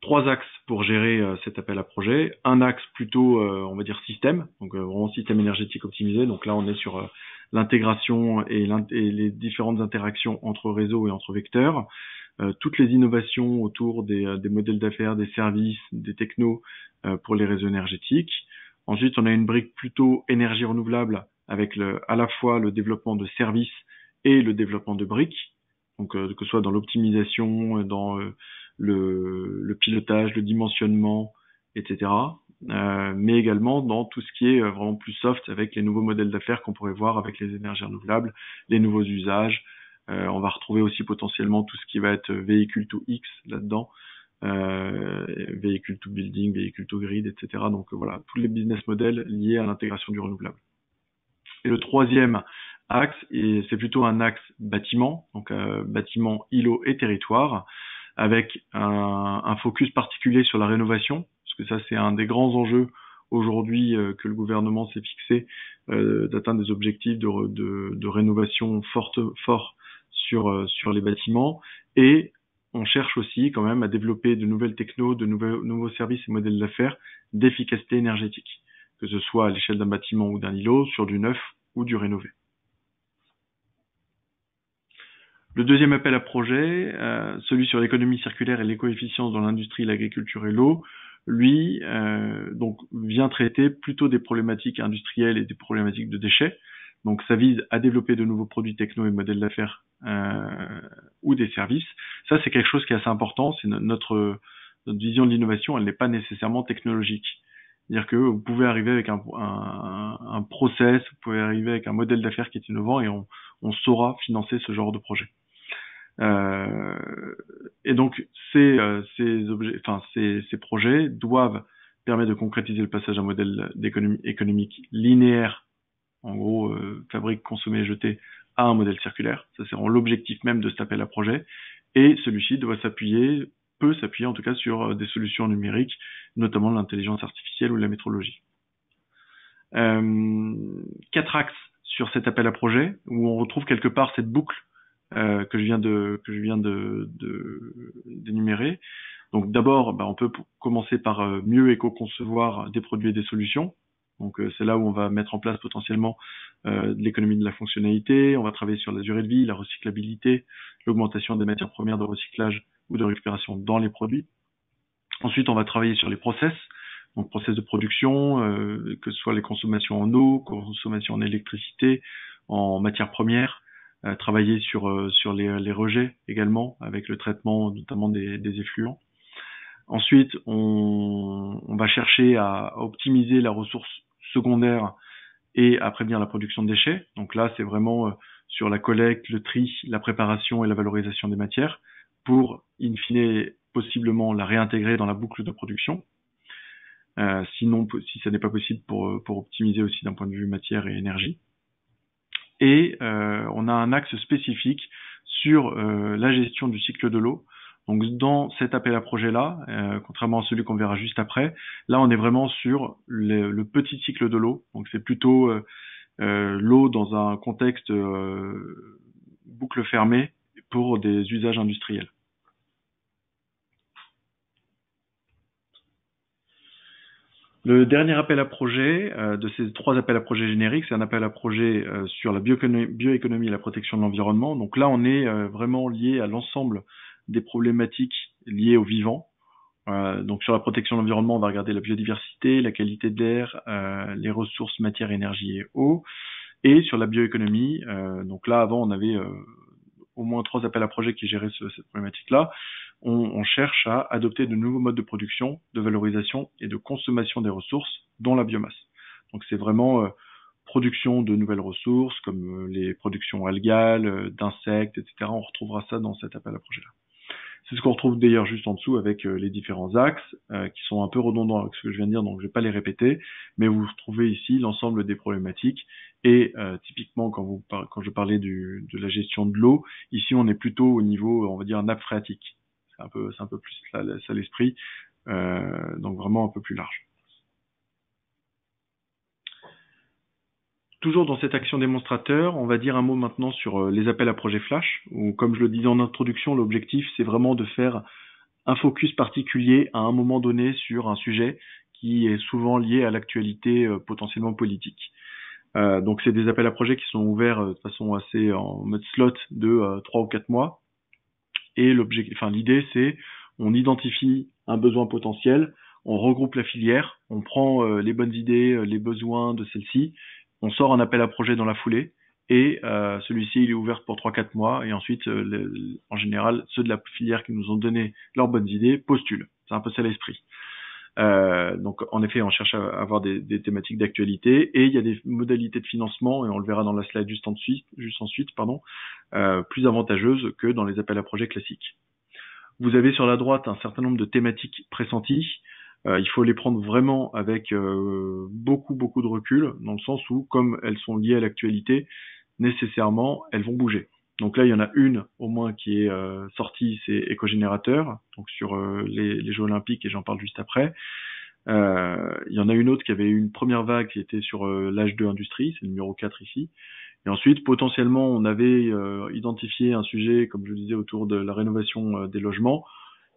3 axes pour gérer cet appel à projet. Un axe plutôt, on va dire, système, donc vraiment système énergétique optimisé. Donc là, on est sur l'intégration et les différentes interactions entre réseaux et entre vecteurs. Toutes les innovations autour des modèles d'affaires, des services, des technos pour les réseaux énergétiques. Ensuite, on a une brique plutôt énergie renouvelable avec à la fois le développement de services et le développement de briques, donc que ce soit dans l'optimisation, dans le pilotage, le dimensionnement, etc. Mais également dans tout ce qui est vraiment plus soft avec les nouveaux modèles d'affaires qu'on pourrait voir avec les énergies renouvelables, les nouveaux usages. On va retrouver aussi potentiellement tout ce qui va être véhicule to X là-dedans, véhicule to building, véhicule to grid, etc. Donc voilà, tous les business models liés à l'intégration du renouvelable. Et le troisième axe, c'est plutôt un axe bâtiment, donc bâtiment, îlot et territoire, avec un focus particulier sur la rénovation, parce que ça c'est un des grands enjeux aujourd'hui que le gouvernement s'est fixé, d'atteindre des objectifs de rénovation fort sur les bâtiments, et on cherche aussi quand même à développer de nouvelles technos, de nouveaux services et modèles d'affaires d'efficacité énergétique, que ce soit à l'échelle d'un bâtiment ou d'un îlot, sur du neuf ou du rénové. Le deuxième appel à projet, celui sur l'économie circulaire et l'éco-efficience dans l'industrie, l'agriculture et l'eau, lui donc vient traiter plutôt des problématiques industrielles et des problématiques de déchets. Donc ça vise à développer de nouveaux produits techno et modèles d'affaires ou des services. Ça c'est quelque chose qui est assez important. C'est notre vision de l'innovation, elle n'est pas nécessairement technologique. C'est-à-dire que vous pouvez arriver avec un process, vous pouvez arriver avec un modèle d'affaires qui est innovant et on saura financer ce genre de projet. Et donc ces projets doivent permettre de concrétiser le passage d'un modèle d'économie économique linéaire, en gros fabrique, consommer, jeter, à un modèle circulaire. Ça c'est vraiment l'objectif même de cet appel à projet. Et celui-ci peut s'appuyer en tout cas sur des solutions numériques, notamment l'intelligence artificielle ou la métrologie. 4 axes sur cet appel à projet, où on retrouve quelque part cette boucle que je viens d'énumérer. Donc d'abord, on peut commencer par mieux éco-concevoir des produits et des solutions. Donc c'est là où on va mettre en place potentiellement l'économie de la fonctionnalité. On va travailler sur la durée de vie, la recyclabilité, l'augmentation des matières premières de recyclage ou de récupération dans les produits. Ensuite, on va travailler sur les process, donc process de production, que ce soit les consommations en eau, consommation en électricité, en matières premières, travailler sur les rejets également, avec le traitement notamment des effluents. Ensuite, on va chercher à optimiser la ressource secondaire et à prévenir la production de déchets. Donc là, c'est vraiment sur la collecte, le tri, la préparation et la valorisation des matières pour, in fine, possiblement la réintégrer dans la boucle de production. Sinon, si ça n'est pas possible, pour optimiser aussi d'un point de vue matière et énergie. Et on a un axe spécifique sur la gestion du cycle de l'eau. Donc dans cet appel à projet-là, contrairement à celui qu'on verra juste après, là on est vraiment sur le petit cycle de l'eau. Donc c'est plutôt l'eau dans un contexte boucle boucle fermée pour des usages industriels. Le dernier appel à projet de ces 3 appels à projet génériques, c'est un appel à projet sur la bioéconomie et la protection de l'environnement. Donc là, on est vraiment lié à l'ensemble des problématiques liées au vivant. Donc sur la protection de l'environnement, on va regarder la biodiversité, la qualité de l'air, les ressources matière, énergie et eau. Et sur la bioéconomie, donc là, avant, on avait au moins 3 appels à projet qui géraient cette problématique-là. On cherche à adopter de nouveaux modes de production, de valorisation et de consommation des ressources, dont la biomasse. Donc c'est vraiment production de nouvelles ressources, comme les productions algales, d'insectes, etc. On retrouvera ça dans cet appel à projet-là. C'est ce qu'on retrouve d'ailleurs juste en dessous avec les différents axes, qui sont un peu redondants avec ce que je viens de dire, donc je vais pas les répéter, mais vous retrouvez ici l'ensemble des problématiques. Et typiquement, quand je parlais de la gestion de l'eau, ici on est plutôt au niveau, on va dire, nappe phréatique. C'est un peu plus ça l'esprit, donc vraiment un peu plus large. Toujours dans cette action démonstrateur, on va dire un mot maintenant sur les appels à projets flash, où comme je le disais en introduction, l'objectif c'est vraiment de faire un focus particulier à un moment donné sur un sujet qui est souvent lié à l'actualité potentiellement politique. Donc c'est des appels à projets qui sont ouverts de façon assez en mode slot de 3 ou 4 mois. Et l'idée c'est on identifie un besoin potentiel, on regroupe la filière, on prend les bonnes idées, les besoins de celle-ci, on sort un appel à projet dans la foulée et celui-ci il est ouvert pour 3-4 mois et ensuite en général ceux de la filière qui nous ont donné leurs bonnes idées postulent. C'est un peu ça l'esprit. Donc en effet on cherche à avoir des thématiques d'actualité et il y a des modalités de financement et on le verra dans la slide juste ensuite plus avantageuses que dans les appels à projets classiques. Vous avez sur la droite un certain nombre de thématiques pressenties. Il faut les prendre vraiment avec beaucoup de recul, dans le sens où, comme elles sont liées à l'actualité, nécessairement, elles vont bouger. Donc là, il y en a une au moins qui est sortie, c'est éco-générateur, donc sur les Jeux Olympiques, et j'en parle juste après. Il y en a une autre qui avait eu une première vague qui était sur l'âge 2 industrie, c'est le numéro 4 ici. Et ensuite, potentiellement, on avait identifié un sujet, comme je le disais, autour de la rénovation des logements.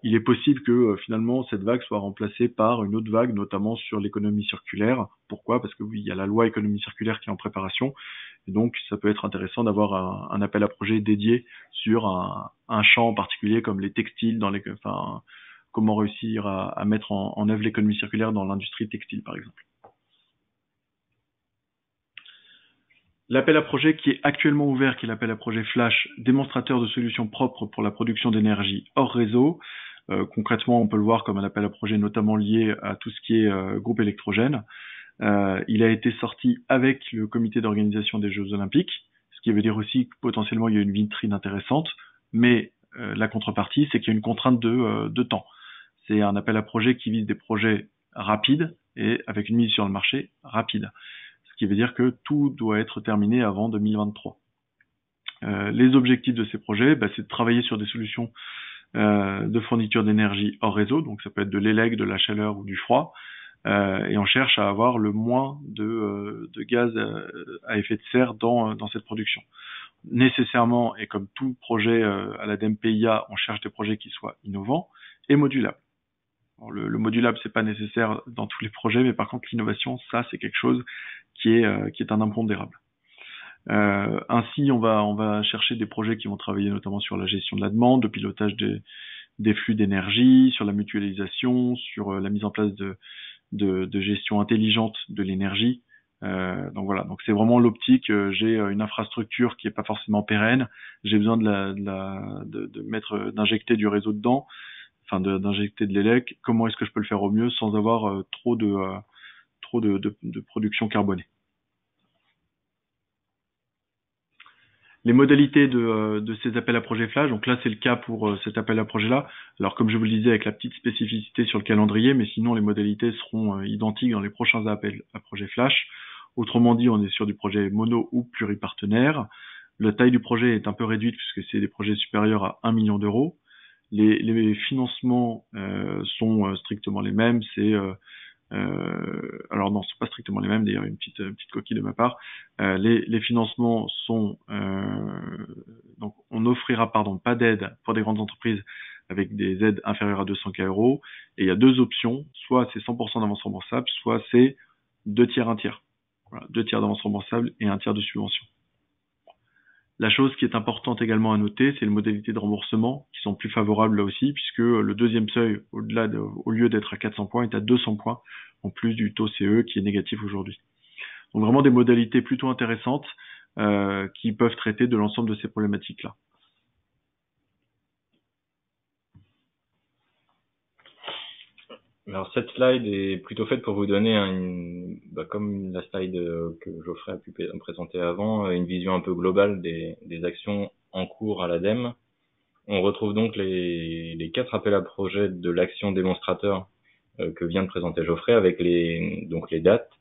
Il est possible que finalement cette vague soit remplacée par une autre vague, notamment sur l'économie circulaire. Pourquoi ? Parce que oui, il y a la loi économie circulaire qui est en préparation. Et donc, ça peut être intéressant d'avoir un appel à projet dédié sur un champ en particulier, comme les textiles, comment réussir à mettre en œuvre l'économie circulaire dans l'industrie textile, par exemple. L'appel à projet qui est actuellement ouvert, qui est l'appel à projet Flash, démonstrateur de solutions propres pour la production d'énergie hors réseau. Concrètement, on peut le voir comme un appel à projet notamment lié à tout ce qui est groupe électrogène. Il a été sorti avec le comité d'organisation des Jeux Olympiques, ce qui veut dire aussi que potentiellement il y a une vitrine intéressante, mais la contrepartie, c'est qu'il y a une contrainte de temps. C'est un appel à projet qui vise des projets rapides et avec une mise sur le marché rapide. Ce qui veut dire que tout doit être terminé avant 2023. Les objectifs de ces projets, c'est de travailler sur des solutions de fourniture d'énergie hors réseau, donc ça peut être de l'élec, de la chaleur ou du froid, et on cherche à avoir le moins de gaz à effet de serre dans cette production. Nécessairement, et comme tout projet à la DMPIA, on cherche des projets qui soient innovants et modulables. Alors, le modulable, c'est pas nécessaire dans tous les projets, mais par contre l'innovation, ça c'est quelque chose qui est un impondérable. Ainsi, on va chercher des projets qui vont travailler notamment sur la gestion de la demande, le pilotage des flux d'énergie, sur la mutualisation, sur la mise en place de gestion intelligente de l'énergie. Donc voilà, donc c'est vraiment l'optique. J'ai une infrastructure qui est pas forcément pérenne. J'ai besoin d'injecter du réseau dedans, d'injecter de l'élec. Comment est-ce que je peux le faire au mieux sans avoir trop de production carbonée? Les modalités de ces appels à projet flash, donc là c'est le cas pour cet appel à projet là. Alors comme je vous le disais avec la petite spécificité sur le calendrier, mais sinon les modalités seront identiques dans les prochains appels à projet flash. Autrement dit, on est sur du projet mono ou pluripartenaire. La taille du projet est un peu réduite puisque c'est des projets supérieurs à 1 million d'euros. Les financements sont strictement les mêmes. Alors non, c'est pas strictement les mêmes. D'ailleurs, une petite coquille de ma part. Les financements sont donc on n'offrira pas d'aide pour des grandes entreprises avec des aides inférieures à 200K euros. Et il y a deux options, soit c'est 100% d'avance remboursable, soit c'est 2 tiers, 1 tiers. Voilà, 2 tiers d'avance remboursable et 1 tiers de subvention. La chose qui est importante également à noter, c'est les modalités de remboursement qui sont plus favorables là aussi, puisque le deuxième seuil, au lieu d'être à 400 points, est à 200 points, en plus du taux CE qui est négatif aujourd'hui. Donc vraiment des modalités plutôt intéressantes qui peuvent traiter de l'ensemble de ces problématiques-là. Alors cette slide est plutôt faite pour vous donner comme la slide que Geoffrey a pu présenter avant, une vision un peu globale des actions en cours à l'ADEME. On retrouve donc les 4 appels à projets de l'action démonstrateur que vient de présenter Geoffrey avec les dates.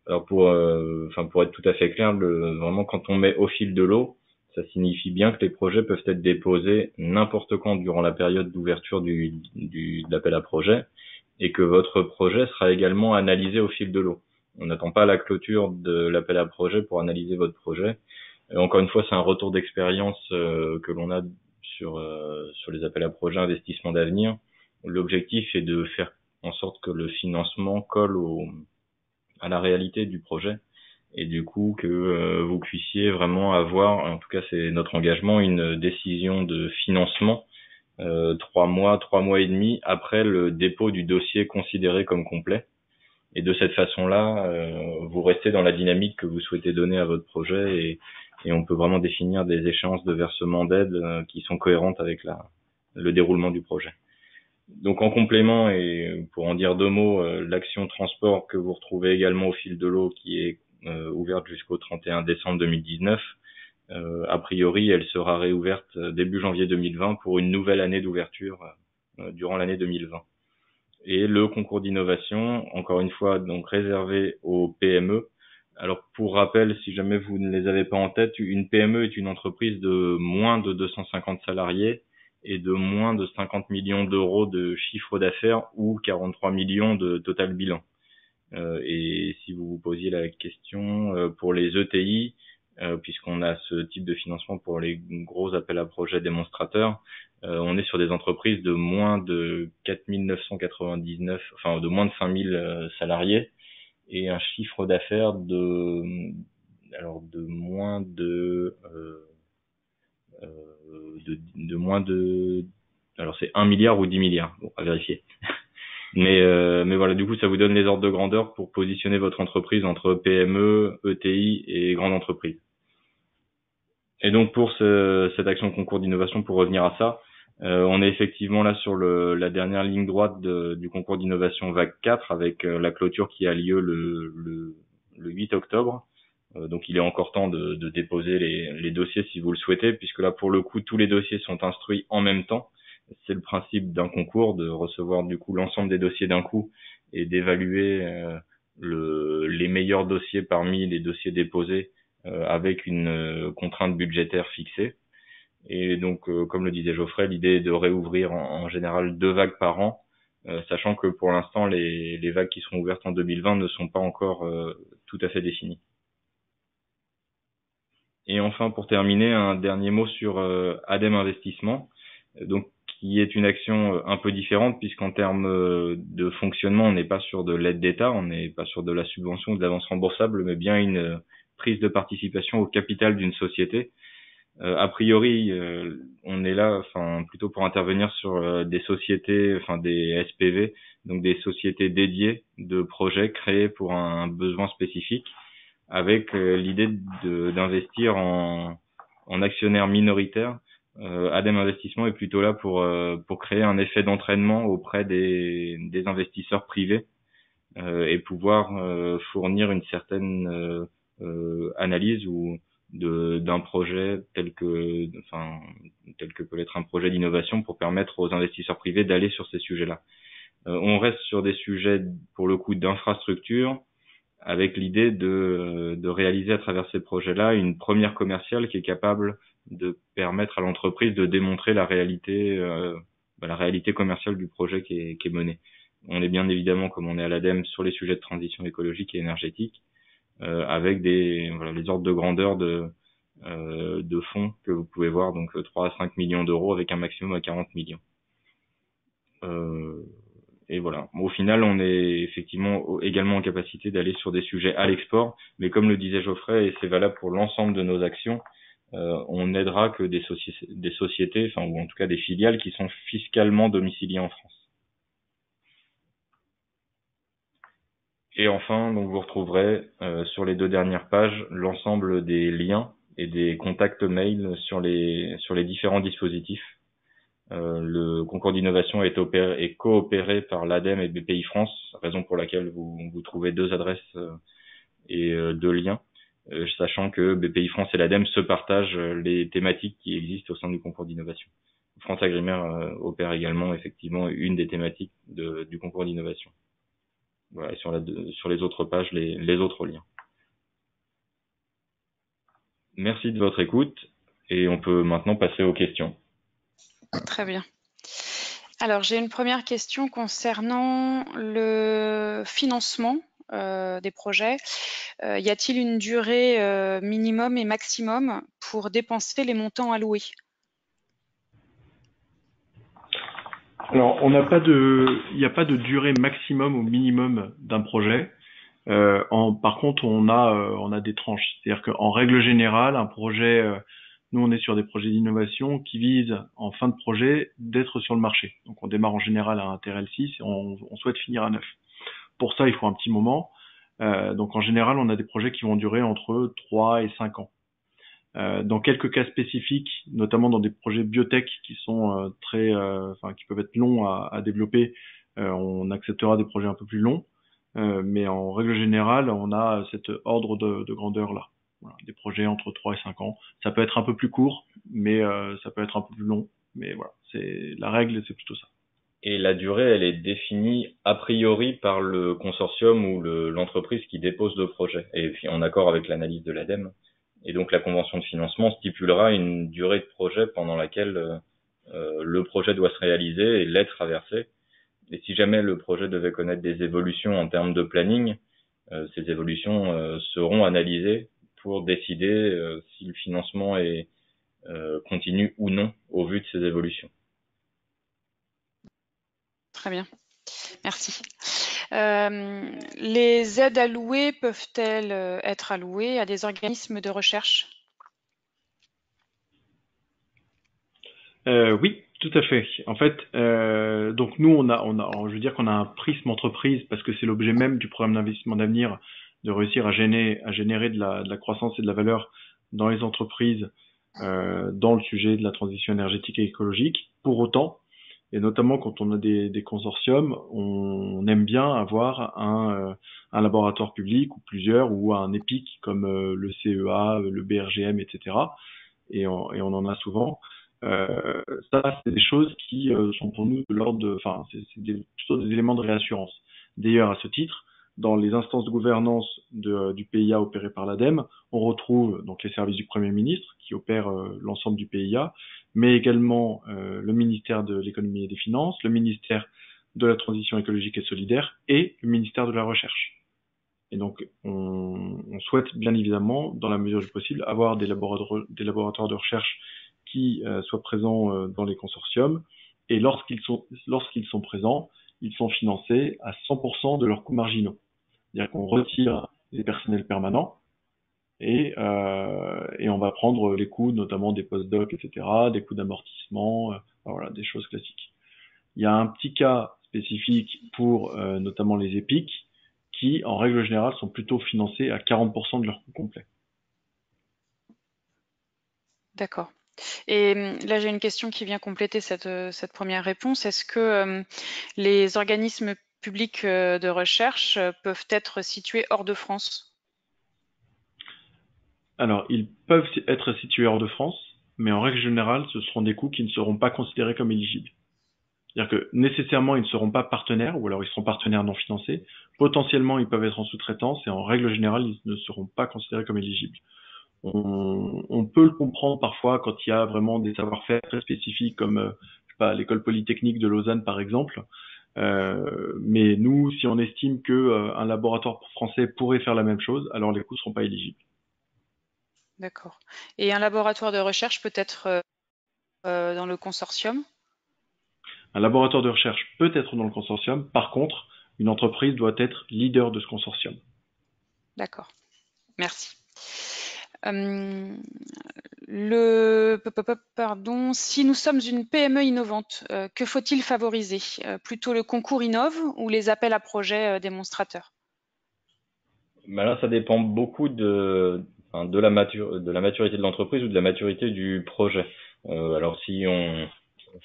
Alors pour être tout à fait clair, vraiment quand on met au fil de l'eau, ça signifie bien que les projets peuvent être déposés n'importe quand durant la période d'ouverture de l'appel à projet et que votre projet sera également analysé au fil de l'eau. On n'attend pas la clôture de l'appel à projet pour analyser votre projet. Encore une fois, c'est un retour d'expérience que l'on a sur les appels à projet investissement d'avenir. L'objectif est de faire en sorte que le financement colle à la réalité du projet et du coup que vous puissiez vraiment avoir, en tout cas c'est notre engagement, une décision de financement 3 mois et demi après le dépôt du dossier considéré comme complet. Et de cette façon-là, vous restez dans la dynamique que vous souhaitez donner à votre projet et on peut vraiment définir des échéances de versement d'aide qui sont cohérentes avec le déroulement du projet. Donc en complément, et pour en dire 2 mots, l'action transport que vous retrouvez également au fil de l'eau qui est ouverte jusqu'au 31 décembre 2019, a priori elle sera réouverte début janvier 2020 pour une nouvelle année d'ouverture durant l'année 2020. Et le concours d'innovation, encore une fois, donc réservé aux PME. Alors pour rappel, si jamais vous ne les avez pas en tête, une PME est une entreprise de moins de 250 salariés et de moins de 50 millions d'euros de chiffre d'affaires ou 43 millions de total bilan. Et si vous vous posiez la question pour les ETI, puisqu'on a ce type de financement pour les gros appels à projets démonstrateurs, on est sur des entreprises de moins de 4999, enfin de moins de 5000 salariés et un chiffre d'affaires de moins de moins de, alors c'est 1 milliard ou 10 milliards, bon, à vérifier. Mais voilà, du coup, ça vous donne les ordres de grandeur pour positionner votre entreprise entre PME, ETI et grande entreprise. Et donc pour cette action concours d'innovation, pour revenir à ça, on est effectivement là sur la dernière ligne droite du concours d'innovation vague 4 avec la clôture qui a lieu le 8 octobre. Donc il est encore temps de déposer les dossiers si vous le souhaitez, puisque là pour le coup tous les dossiers sont instruits en même temps. C'est le principe d'un concours, de recevoir du coup l'ensemble des dossiers d'un coup et d'évaluer les meilleurs dossiers parmi les dossiers déposés avec une contrainte budgétaire fixée. Et donc comme le disait Geoffrey, l'idée est de réouvrir en général 2 vagues par an, sachant que pour l'instant les vagues qui seront ouvertes en 2020 ne sont pas encore tout à fait définies. Et enfin, pour terminer, un dernier mot sur ADEME Investissement, donc qui est une action un peu différente puisqu'en termes de fonctionnement, on n'est pas sur de l'aide d'État, on n'est pas sur de la subvention ou de l'avance remboursable, mais bien une prise de participation au capital d'une société. A priori, on est là, plutôt pour intervenir sur des sociétés, des SPV, donc des sociétés dédiées de projets créés pour un besoin spécifique, avec l'idée d'investir en actionnaire minoritaire. ADEME Investissement est plutôt là pour créer un effet d'entraînement auprès des investisseurs privés et pouvoir fournir une certaine analyse d'un projet tel que peut l'être un projet d'innovation pour permettre aux investisseurs privés d'aller sur ces sujets-là. On reste sur des sujets pour le coup d'infrastructure, avec l'idée de réaliser à travers ces projets-là une première commerciale qui est capable de permettre à l'entreprise de démontrer la réalité commerciale du projet qui est mené. On est bien évidemment, comme on est à l'ADEME, sur les sujets de transition écologique et énergétique, avec les ordres de grandeur de fonds que vous pouvez voir, donc 3 à 5 millions d'euros avec un maximum à 40 millions. Et voilà. Au final, on est effectivement également en capacité d'aller sur des sujets à l'export, mais comme le disait Geoffrey, et c'est valable pour l'ensemble de nos actions, on n'aidera que des sociétés, enfin, ou en tout cas des filiales qui sont fiscalement domiciliées en France. Et enfin, donc vous retrouverez sur les 2 dernières pages l'ensemble des liens et des contacts mail sur les différents dispositifs. Le concours d'innovation est coopéré par l'ADEME et BPI-France, raison pour laquelle vous trouvez 2 adresses et 2 liens, sachant que BPI-France et l'ADEME se partagent les thématiques qui existent au sein du concours d'innovation. France Agrimaire opère également effectivement une des thématiques du concours d'innovation. Voilà, et sur les autres pages, les autres liens. Merci de votre écoute et on peut maintenant passer aux questions. Très bien. Alors, j'ai une première question concernant le financement des projets. Y a-t-il une durée minimum et maximum pour dépenser les montants alloués? Alors, il n'y a pas de durée maximum ou minimum d'un projet. Par contre, on a des tranches. C'est-à-dire qu'en règle générale, un projet, nous on est sur des projets d'innovation qui visent en fin de projet d'être sur le marché. Donc on démarre en général à un TRL6 et on souhaite finir à 9. Pour ça, il faut un petit moment. Donc en général, on a des projets qui vont durer entre 3 et 5 ans. Dans quelques cas spécifiques, notamment dans des projets biotech qui sont qui peuvent être longs à développer, on acceptera des projets un peu plus longs. Mais en règle générale, on a cet ordre de grandeur là. Voilà, des projets entre 3 et 5 ans. Ça peut être un peu plus court, mais ça peut être un peu plus long. Mais voilà, c'est la règle, c'est plutôt ça. Et la durée, elle est définie a priori par le consortium ou l'entreprise qui dépose le projet, et puis en accord avec l'analyse de l'ADEME. Et donc la convention de financement stipulera une durée de projet pendant laquelle le projet doit se réaliser et l'aide traversée. Et si jamais le projet devait connaître des évolutions en termes de planning, ces évolutions seront analysées pour décider si le financement est continu ou non au vu de ces évolutions. Très bien, merci. Les aides allouées peuvent-elles être allouées à des organismes de recherche? Oui, tout à fait. En fait, donc nous, je veux dire qu'on a un prisme entreprise parce que c'est l'objet même du programme d'investissement d'avenir de réussir à générer de la croissance et de la valeur dans les entreprises, dans le sujet de la transition énergétique et écologique. Pour autant, et notamment quand on a des consortiums, on aime bien avoir un laboratoire public ou plusieurs ou un EPIC comme le CEA, le BRGM, etc. Et on en a souvent. Ça, c'est des choses qui sont pour nous de l'ordre de, enfin, c'est plutôt des éléments de réassurance. D'ailleurs, à ce titre, dans les instances de gouvernance du PIA opérées par l'ADEME, on retrouve donc les services du Premier ministre qui opèrent l'ensemble du PIA, mais également le ministère de l'économie et des finances, le ministère de la transition écologique et solidaire et le ministère de la recherche. Et donc, on souhaite bien évidemment, dans la mesure du possible, avoir des laboratoires de recherche qui soient présents dans les consortiums. Et lorsqu'ils sont présents, ils sont financés à 100% de leurs coûts marginaux. C'est-à-dire qu'on retire les personnels permanents et on va prendre les coûts, notamment des post-docs, etc., des coûts d'amortissement, voilà, des choses classiques. Il y a un petit cas spécifique pour notamment les EPIC qui, en règle générale, sont plutôt financés à 40% de leur coût complet. D'accord. Et là, j'ai une question qui vient compléter cette première réponse. Est-ce que les organismes publics de recherche peuvent être situés hors de France? Alors, ils peuvent être situés hors de France, mais en règle générale, ce seront des coûts qui ne seront pas considérés comme éligibles. C'est-à-dire que nécessairement, ils ne seront pas partenaires, ou alors ils seront partenaires non financés. Potentiellement, ils peuvent être en sous-traitance, et en règle générale, ils ne seront pas considérés comme éligibles. On peut le comprendre parfois quand il y a vraiment des savoir-faire très spécifiques, comme je sais pas, l'école polytechnique de Lausanne, par exemple. Mais nous, si on estime que un laboratoire français pourrait faire la même chose, alors les coûts ne seront pas éligibles. D'accord. Et un laboratoire de recherche peut être dans le consortium? Un laboratoire de recherche peut être dans le consortium. Par contre, une entreprise doit être leader de ce consortium. D'accord, merci. Pardon, si nous sommes une PME innovante, que faut-il favoriser? Plutôt le concours Innove ou les appels à projets démonstrateurs? Là, ça dépend beaucoup de la maturité de l'entreprise ou de la maturité du projet. Alors si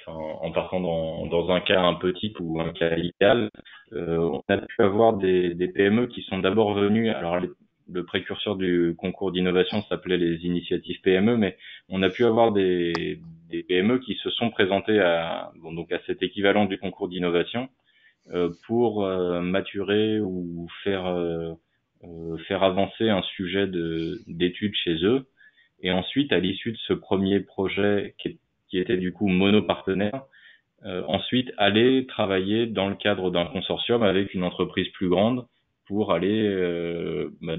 en partant dans un cas un peu type ou un cas idéal, on a pu avoir des PME qui sont d'abord venues. Alors le précurseur du concours d'innovation s'appelait les initiatives PME, mais on a pu avoir des PME qui se sont présentées donc à cet équivalent du concours d'innovation pour maturer ou faire avancer un sujet d'étude chez eux. Et ensuite, à l'issue de ce premier projet qui était du coup monopartenaire, ensuite aller travailler dans le cadre d'un consortium avec une entreprise plus grande pour aller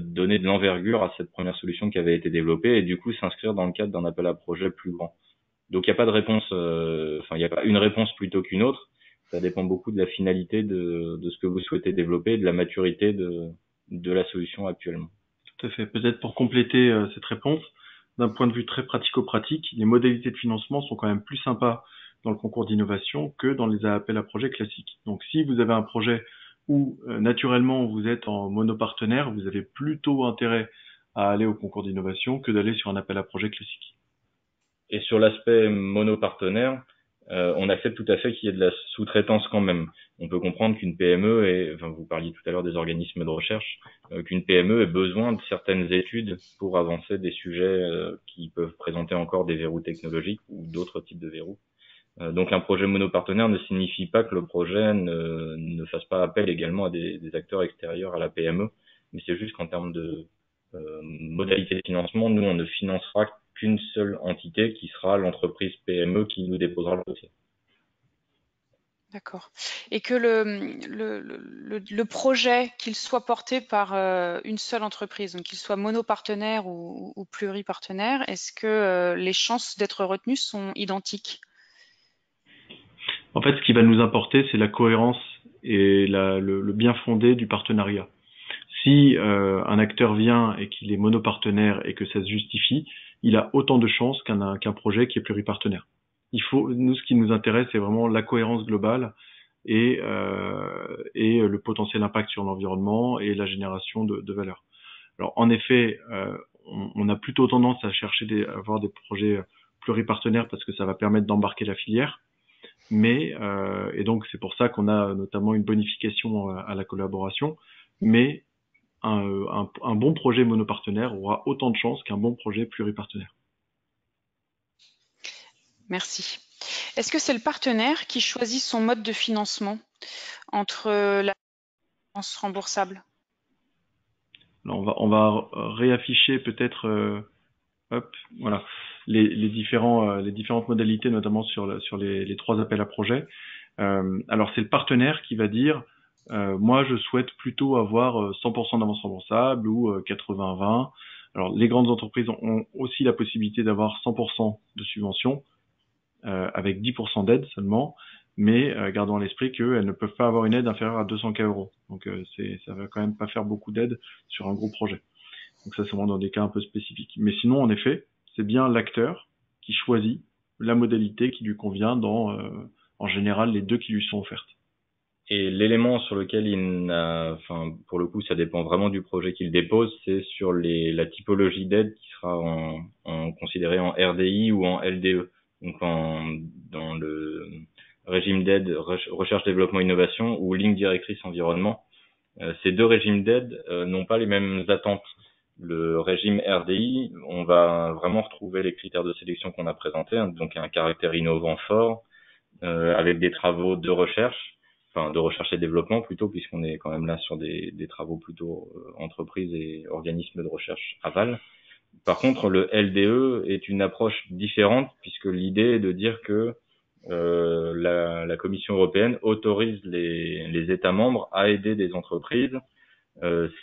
donner de l'envergure à cette première solution qui avait été développée et du coup s'inscrire dans le cadre d'un appel à projet plus grand. Donc il n'y a pas de réponse, il n'y a pas une réponse plutôt qu'une autre. Ça dépend beaucoup de la finalité de ce que vous souhaitez développer et de la maturité de la solution actuellement. Tout à fait. Peut-être pour compléter cette réponse, d'un point de vue très pratico-pratique, les modalités de financement sont quand même plus sympas dans le concours d'innovation que dans les appels à projets classiques. Donc si vous avez un projet où naturellement vous êtes en monopartenaire, vous avez plutôt intérêt à aller au concours d'innovation que d'aller sur un appel à projet classique. Et sur l'aspect monopartenaire, on accepte tout à fait qu'il y ait de la sous-traitance quand même. On peut comprendre qu'une PME, vous parliez tout à l'heure des organismes de recherche, qu'une PME ait besoin de certaines études pour avancer des sujets qui peuvent présenter encore des verrous technologiques ou d'autres types de verrous. Donc un projet monopartenaire ne signifie pas que le projet ne fasse pas appel également à des acteurs extérieurs à la PME, mais c'est juste qu'en termes de modalité de financement, nous on ne financera qu'une seule entité qui sera l'entreprise PME qui nous déposera le dossier. D'accord. Et que le projet, qu'il soit porté par une seule entreprise, donc qu'il soit monopartenaire ou pluripartenaire, est-ce que les chances d'être retenu sont identiques? En fait, ce qui va nous importer, c'est la cohérence et le bien fondé du partenariat. Si un acteur vient et qu'il est monopartenaire et que ça se justifie, il a autant de chances qu'un projet qui est pluripartenaire. Nous, ce qui nous intéresse, c'est vraiment la cohérence globale et le potentiel impact sur l'environnement et la génération de valeur. Alors, en effet, on a plutôt tendance à chercher à avoir des projets pluripartenaires parce que ça va permettre d'embarquer la filière. Et donc c'est pour ça qu'on a notamment une bonification à la collaboration. Mais un bon projet monopartenaire aura autant de chances qu'un bon projet pluripartenaire. Merci. Est-ce que c'est le partenaire qui choisit son mode de financement entre la finance remboursable? Alors on va réafficher peut-être voilà, les différentes modalités, notamment sur les 3 appels à projets. Alors c'est le partenaire qui va dire moi je souhaite plutôt avoir 100% d'avance remboursable ou 80-20. Alors les grandes entreprises ont aussi la possibilité d'avoir 100% de subvention avec 10% d'aide seulement, mais gardons à l'esprit qu'elles ne peuvent pas avoir une aide inférieure à 200 000 €. Donc ça va quand même pas faire beaucoup d'aide sur un gros projet. Donc ça, c'est vraiment dans des cas un peu spécifiques. Mais sinon, en effet, c'est bien l'acteur qui choisit la modalité qui lui convient dans, en général, les 2 qui lui sont offertes. Et l'élément sur lequel pour le coup, ça dépend vraiment du projet qu'il dépose, c'est sur la typologie d'aide qui sera considérée en RDI ou en LDE. Donc dans le régime d'aide recherche, développement, innovation ou ligne directrice environnement. Ces 2 régimes d'aide n'ont pas les mêmes attentes. Le régime RDI, on va vraiment retrouver les critères de sélection qu'on a présentés, donc un caractère innovant fort, avec des travaux de recherche et développement plutôt, puisqu'on est quand même là sur des travaux plutôt entreprises et organismes de recherche aval. Par contre, le LDE est une approche différente, puisque l'idée est de dire que la Commission européenne autorise les États membres à aider des entreprises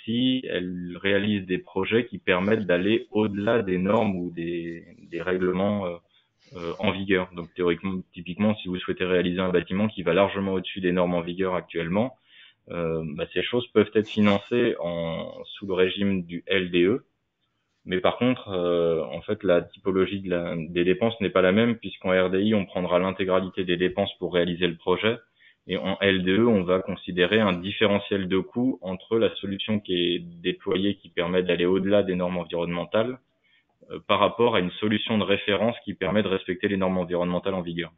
si elles réalisent des projets qui permettent d'aller au-delà des normes ou des règlements en vigueur. Donc théoriquement, typiquement, si vous souhaitez réaliser un bâtiment qui va largement au-dessus des normes en vigueur actuellement, ces choses peuvent être financées sous le régime du LDE. Mais par contre, en fait, la typologie des dépenses n'est pas la même, puisqu'en RDI, on prendra l'intégralité des dépenses pour réaliser le projet, et en LDE, on va considérer un différentiel de coût entre la solution qui est déployée, qui permet d'aller au-delà des normes environnementales, par rapport à une solution de référence qui permet de respecter les normes environnementales en vigueur.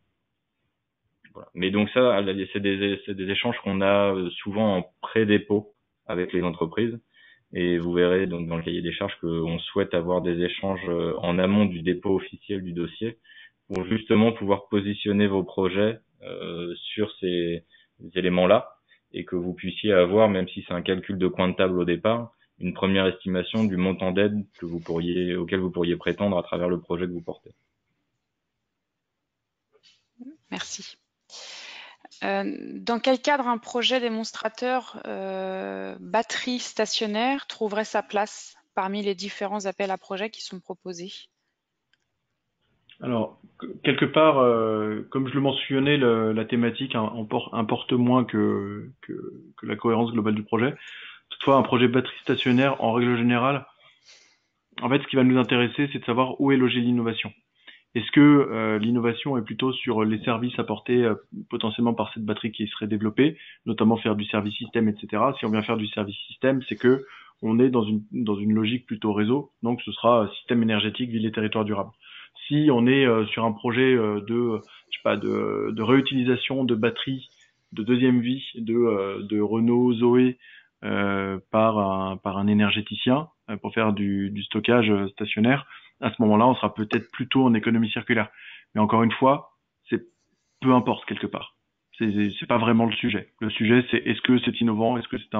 Voilà. Mais donc ça, c'est des échanges qu'on a souvent en pré-dépôt avec les entreprises. Et vous verrez donc dans le cahier des charges qu'on souhaite avoir des échanges en amont du dépôt officiel du dossier pour justement pouvoir positionner vos projets sur ces éléments-là et que vous puissiez avoir, même si c'est un calcul de coin de table au départ, une première estimation du montant d'aide auquel vous pourriez prétendre à travers le projet que vous portez. Merci. Dans quel cadre un projet démonstrateur batterie stationnaire trouverait sa place parmi les différents appels à projets qui sont proposés? Alors, quelque part, comme je le mentionnais, la thématique importe moins que la cohérence globale du projet. Toutefois, un projet batterie stationnaire, en règle générale, en fait, ce qui va nous intéresser, c'est de savoir où est logée l'innovation. Est-ce que l'innovation est plutôt sur les services apportés potentiellement par cette batterie qui serait développée, notamment faire du service système, etc. Si on vient faire du service système, c'est que on est dans une logique plutôt réseau, donc ce sera système énergétique, ville et territoire durable. Si on est sur un projet de réutilisation de batteries de deuxième vie de Renault Zoé par un énergéticien pour faire du stockage stationnaire, à ce moment-là, on sera peut-être plutôt en économie circulaire. Mais encore une fois, c'est peu importe quelque part. C'est pas vraiment le sujet. Le sujet, c'est est-ce que c'est innovant, est-ce que c'est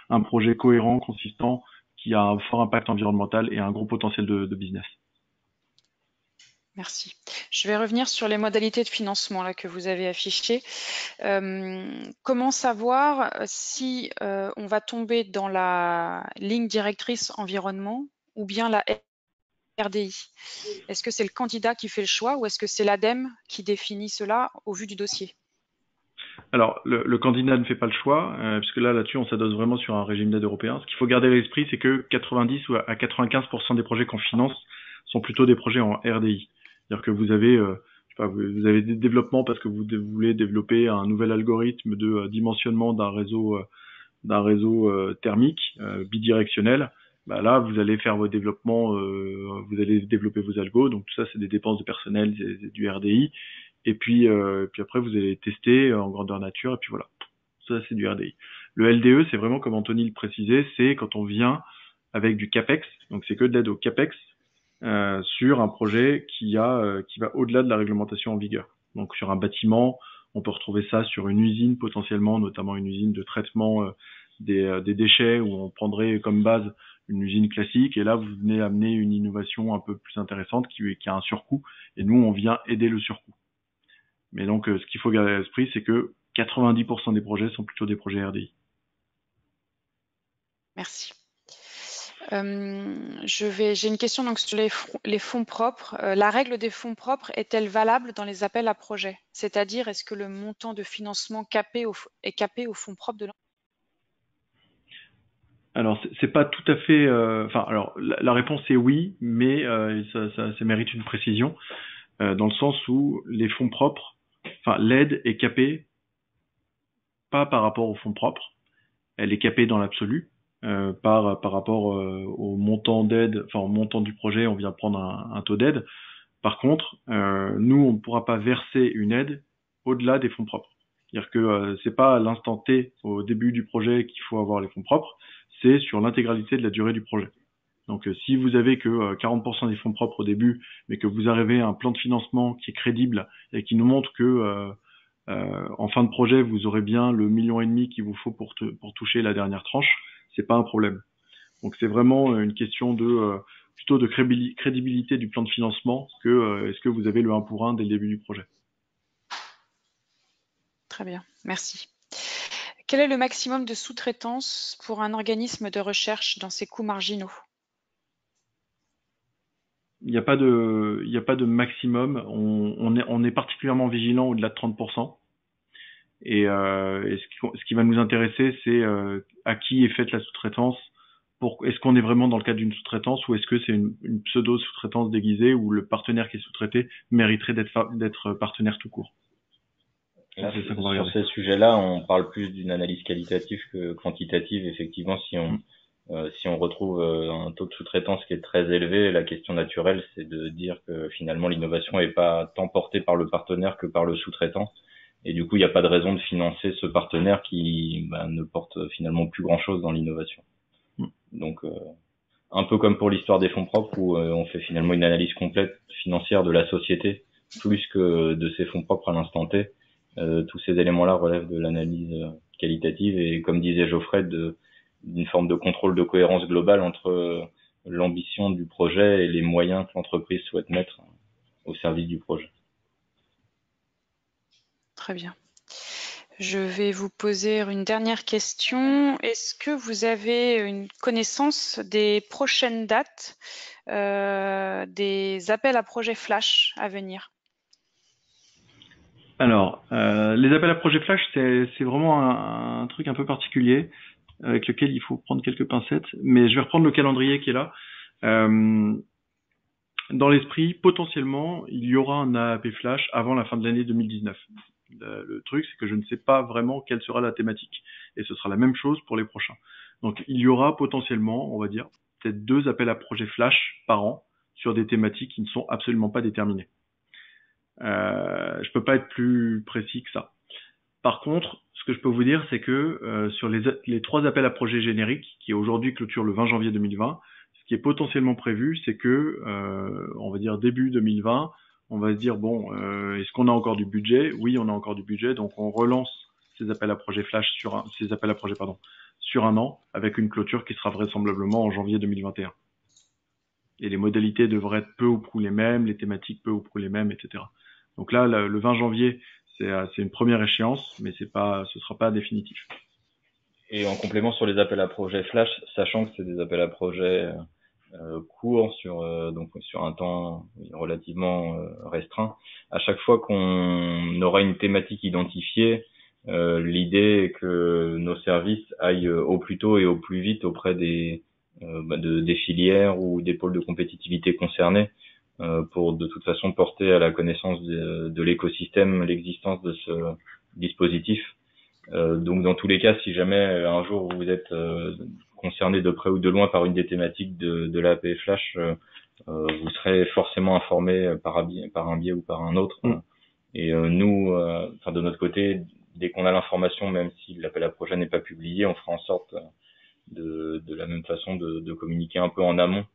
un projet cohérent, consistant, qui a un fort impact environnemental et un gros potentiel de business. Merci. Je vais revenir sur les modalités de financement là, que vous avez affichées. Comment savoir si on va tomber dans la ligne directrice environnement ou bien la RDI? Est-ce que c'est le candidat qui fait le choix ou est-ce que c'est l'ADEME qui définit cela au vu du dossier? Alors, le candidat ne fait pas le choix, puisque là-dessus, on s'adosse vraiment sur un régime d'aide européen. Ce qu'il faut garder à l'esprit, c'est que 90 ou à 95% des projets qu'on finance sont plutôt des projets en RDI. C'est-à-dire que vous avez, vous avez des développements parce que vous voulez développer un nouvel algorithme de dimensionnement d'un réseau thermique bidirectionnel. Bah là, vous allez faire vos développements, vous allez développer vos algos. Donc tout ça, c'est des dépenses de personnel, c'est du RDI. Et puis après, vous allez tester en grandeur nature. Et puis voilà, ça, c'est du RDI. Le LDE, c'est vraiment comme Anthony le précisait, c'est quand on vient avec du CAPEX. Donc c'est que de l'aide au CAPEX sur un projet qui va au-delà de la réglementation en vigueur. Donc sur un bâtiment, on peut retrouver ça sur une usine potentiellement, notamment une usine de traitement des déchets où on prendrait comme base une usine classique et là vous venez amener une innovation un peu plus intéressante qui a un surcoût et nous on vient aider le surcoût. Mais donc ce qu'il faut garder à l'esprit, c'est que 90% des projets sont plutôt des projets RDI. Merci. J'ai une question donc sur les fonds propres. La règle des fonds propres est-elle valable dans les appels à projets? C'est-à-dire, est-ce que le montant de financement est capé au fonds propres de l'entreprise? Alors c'est pas tout à fait. Alors la réponse est oui, mais ça mérite une précision dans le sens où les fonds propres, l'aide est capée pas par rapport aux fonds propres, elle est capée dans l'absolu. Par rapport au montant d'aide, au montant du projet, on vient prendre un taux d'aide. Par contre, nous, on ne pourra pas verser une aide au-delà des fonds propres. C'est-à-dire que c'est pas à l'instant T, au début du projet, qu'il faut avoir les fonds propres, c'est sur l'intégralité de la durée du projet. Donc si vous avez que 40% des fonds propres au début, mais que vous arrivez à un plan de financement qui est crédible et qui nous montre que en fin de projet, vous aurez bien le 1,5 million qu'il vous faut pour toucher la dernière tranche, c'est pas un problème. Donc c'est vraiment une question plutôt de crédibilité du plan de financement que est-ce que vous avez le 1 pour 1 dès le début du projet. Très bien, merci. Quel est le maximum de sous-traitance pour un organisme de recherche dans ses coûts marginaux? Il n'y a pas de maximum. On est particulièrement vigilant au-delà de 30%. Et ce qui va nous intéresser, c'est à qui est faite la sous-traitance. Est-ce qu'on est vraiment dans le cadre d'une sous-traitance ou est-ce que c'est une pseudo-sous-traitance déguisée où le partenaire qui est sous-traité mériterait d'être partenaire tout court. Là, sur ces sujets-là, on parle plus d'une analyse qualitative que quantitative. Effectivement, si on retrouve un taux de sous-traitance qui est très élevé, la question naturelle, c'est de dire que finalement l'innovation n'est pas tant portée par le partenaire que par le sous-traitant. Et du coup, il n'y a pas de raison de financer ce partenaire qui ne porte finalement plus grand-chose dans l'innovation. Donc, un peu comme pour l'histoire des fonds propres, où on fait finalement une analyse complète financière de la société, plus que de ses fonds propres à l'instant T. Tous ces éléments-là relèvent de l'analyse qualitative et, comme disait Geoffrey, d'une forme de contrôle de cohérence globale entre l'ambition du projet et les moyens que l'entreprise souhaite mettre au service du projet. Très bien. Je vais vous poser une dernière question. Est-ce que vous avez une connaissance des prochaines dates des appels à projets Flash à venir? Alors, les appels à projets Flash, c'est vraiment un truc un peu particulier avec lequel il faut prendre quelques pincettes. Mais je vais reprendre le calendrier qui est là. Dans l'esprit, potentiellement, il y aura un AAP Flash avant la fin de l'année 2019. Le truc, c'est que je ne sais pas vraiment quelle sera la thématique. Et ce sera la même chose pour les prochains. Donc, il y aura potentiellement, on va dire, peut-être 2 appels à projets Flash par an sur des thématiques qui ne sont absolument pas déterminées. Je peux pas être plus précis que ça. Par contre, ce que je peux vous dire, c'est que sur les 3 appels à projets génériques, qui aujourd'hui clôturent le 20 janvier 2020, ce qui est potentiellement prévu, c'est que, on va dire début 2020, on va se dire, bon, est-ce qu'on a encore du budget? Oui, on a encore du budget, donc on relance ces appels à projets Flash sur un an, avec une clôture qui sera vraisemblablement en janvier 2021. Et les modalités devraient être peu ou prou les mêmes, les thématiques peu ou prou les mêmes, etc. Donc là, le 20 janvier, c'est une première échéance, mais ce sera pas définitif. Et en complément sur les appels à projets Flash, sachant que c'est des appels à projets courts sur un temps relativement restreint, à chaque fois qu'on aura une thématique identifiée, l'idée est que nos services aillent au plus tôt et au plus vite auprès des filières ou des pôles de compétitivité concernés, pour de toute façon porter à la connaissance de l'écosystème l'existence de ce dispositif. Donc dans tous les cas, si jamais un jour vous êtes concerné de près ou de loin par une des thématiques de l'AP Flash, vous serez forcément informé par un biais ou par un autre. Et nous, de notre côté, dès qu'on a l'information, même si l'appel à projet n'est pas publié, on fera en sorte de la même façon de communiquer un peu en amont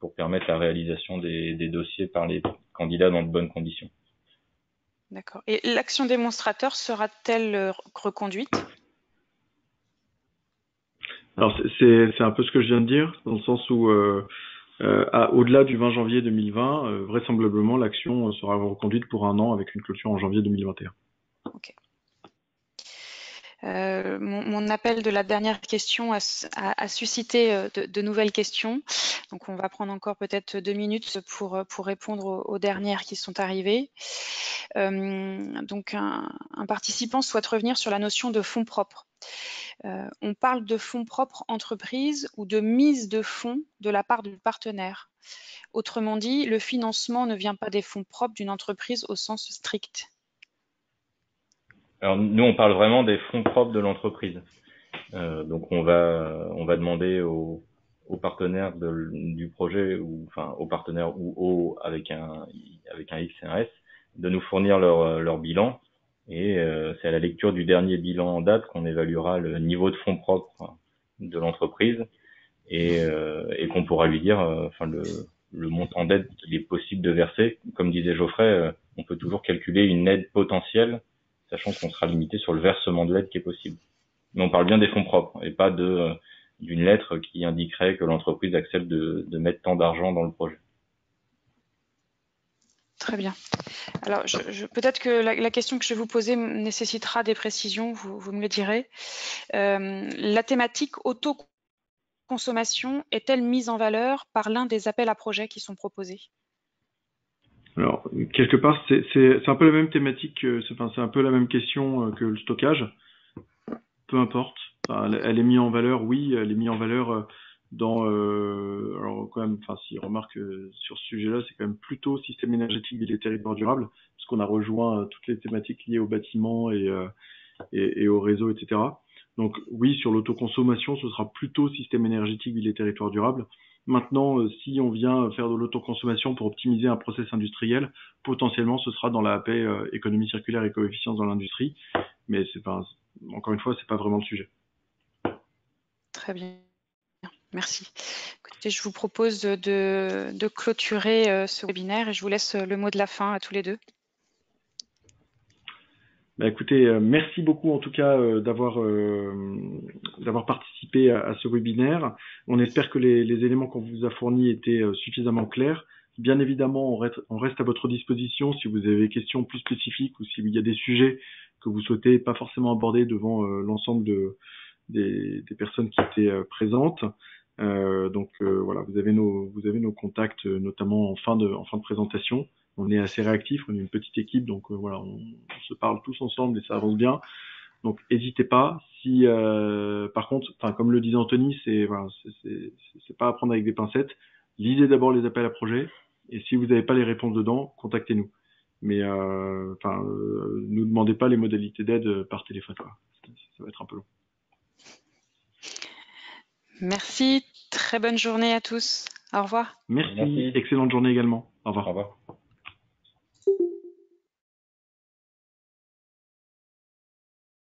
pour permettre la réalisation des dossiers par les candidats dans de bonnes conditions. D'accord. Et l'action démonstrateur sera-t-elle reconduite? Alors c'est un peu ce que je viens de dire, dans le sens où au-delà du 20 janvier 2020, vraisemblablement l'action sera reconduite pour un an avec une clôture en janvier 2021. Ok. Mon appel de la dernière question a suscité de nouvelles questions. Donc, on va prendre encore peut-être 2 minutes pour répondre aux dernières qui sont arrivées. Donc, un participant souhaite revenir sur la notion de fonds propres. On parle de fonds propres entreprise ou de mise de fonds de la part du partenaire. Autrement dit, le financement ne vient pas des fonds propres d'une entreprise au sens strict. Alors nous, on parle vraiment des fonds propres de l'entreprise. Donc on va demander aux partenaires du projet, ou enfin aux partenaires avec un X et un S, de nous fournir leur bilan. Et c'est à la lecture du dernier bilan en date qu'on évaluera le niveau de fonds propres de l'entreprise et qu'on pourra lui dire le montant d'aide qu'il est possible de verser. Comme disait Geoffrey, on peut toujours calculer une aide potentielle, sachant qu'on sera limité sur le versement de l'aide qui est possible. Mais on parle bien des fonds propres et pas d'une lettre qui indiquerait que l'entreprise accepte de mettre tant d'argent dans le projet. Très bien. Alors, peut-être que la question que je vais vous poser nécessitera des précisions, vous me le direz. La thématique autoconsommation est-elle mise en valeur par l'un des appels à projets qui sont proposés? Alors, quelque part, c'est un peu la même thématique, c'est un peu la même question que le stockage. Peu importe. Enfin, elle est mise en valeur, oui, elle est mise en valeur dans. Alors, quand même, enfin, si remarque sur ce sujet-là, c'est quand même plutôt système énergétique et territoires durables, parce qu'on a rejoint toutes les thématiques liées au bâtiment et au réseau, etc. Donc, oui, sur l'autoconsommation, ce sera plutôt système énergétique et territoires durables. Maintenant, si on vient faire de l'autoconsommation pour optimiser un process industriel, potentiellement, ce sera dans la AP économie circulaire et coefficience dans l'industrie. Mais c'est pas, encore une fois, c'est pas vraiment le sujet. Très bien. Merci. Écoutez, je vous propose de clôturer ce webinaire et je vous laisse le mot de la fin à tous les deux. Bah écoutez, merci beaucoup en tout cas d'avoir participé à ce webinaire. On espère que les éléments qu'on vous a fournis étaient suffisamment clairs. Bien évidemment, on reste à votre disposition si vous avez des questions plus spécifiques ou s'il y a des sujets que vous souhaitez pas forcément aborder devant l'ensemble des personnes qui étaient présentes. Donc voilà, vous avez nos contacts, notamment en fin de présentation. On est assez réactifs, on est une petite équipe, donc voilà, on se parle tous ensemble et ça avance bien. Donc n'hésitez pas. Si par contre, enfin comme le disait Anthony, c'est pas à prendre avec des pincettes. Lisez d'abord les appels à projets et si vous n'avez pas les réponses dedans, contactez-nous. Mais nous demandez pas les modalités d'aide par téléphone, quoi. Ça va être un peu long. Merci, très bonne journée à tous. Au revoir. Merci. Excellente journée également. Au revoir. Au revoir.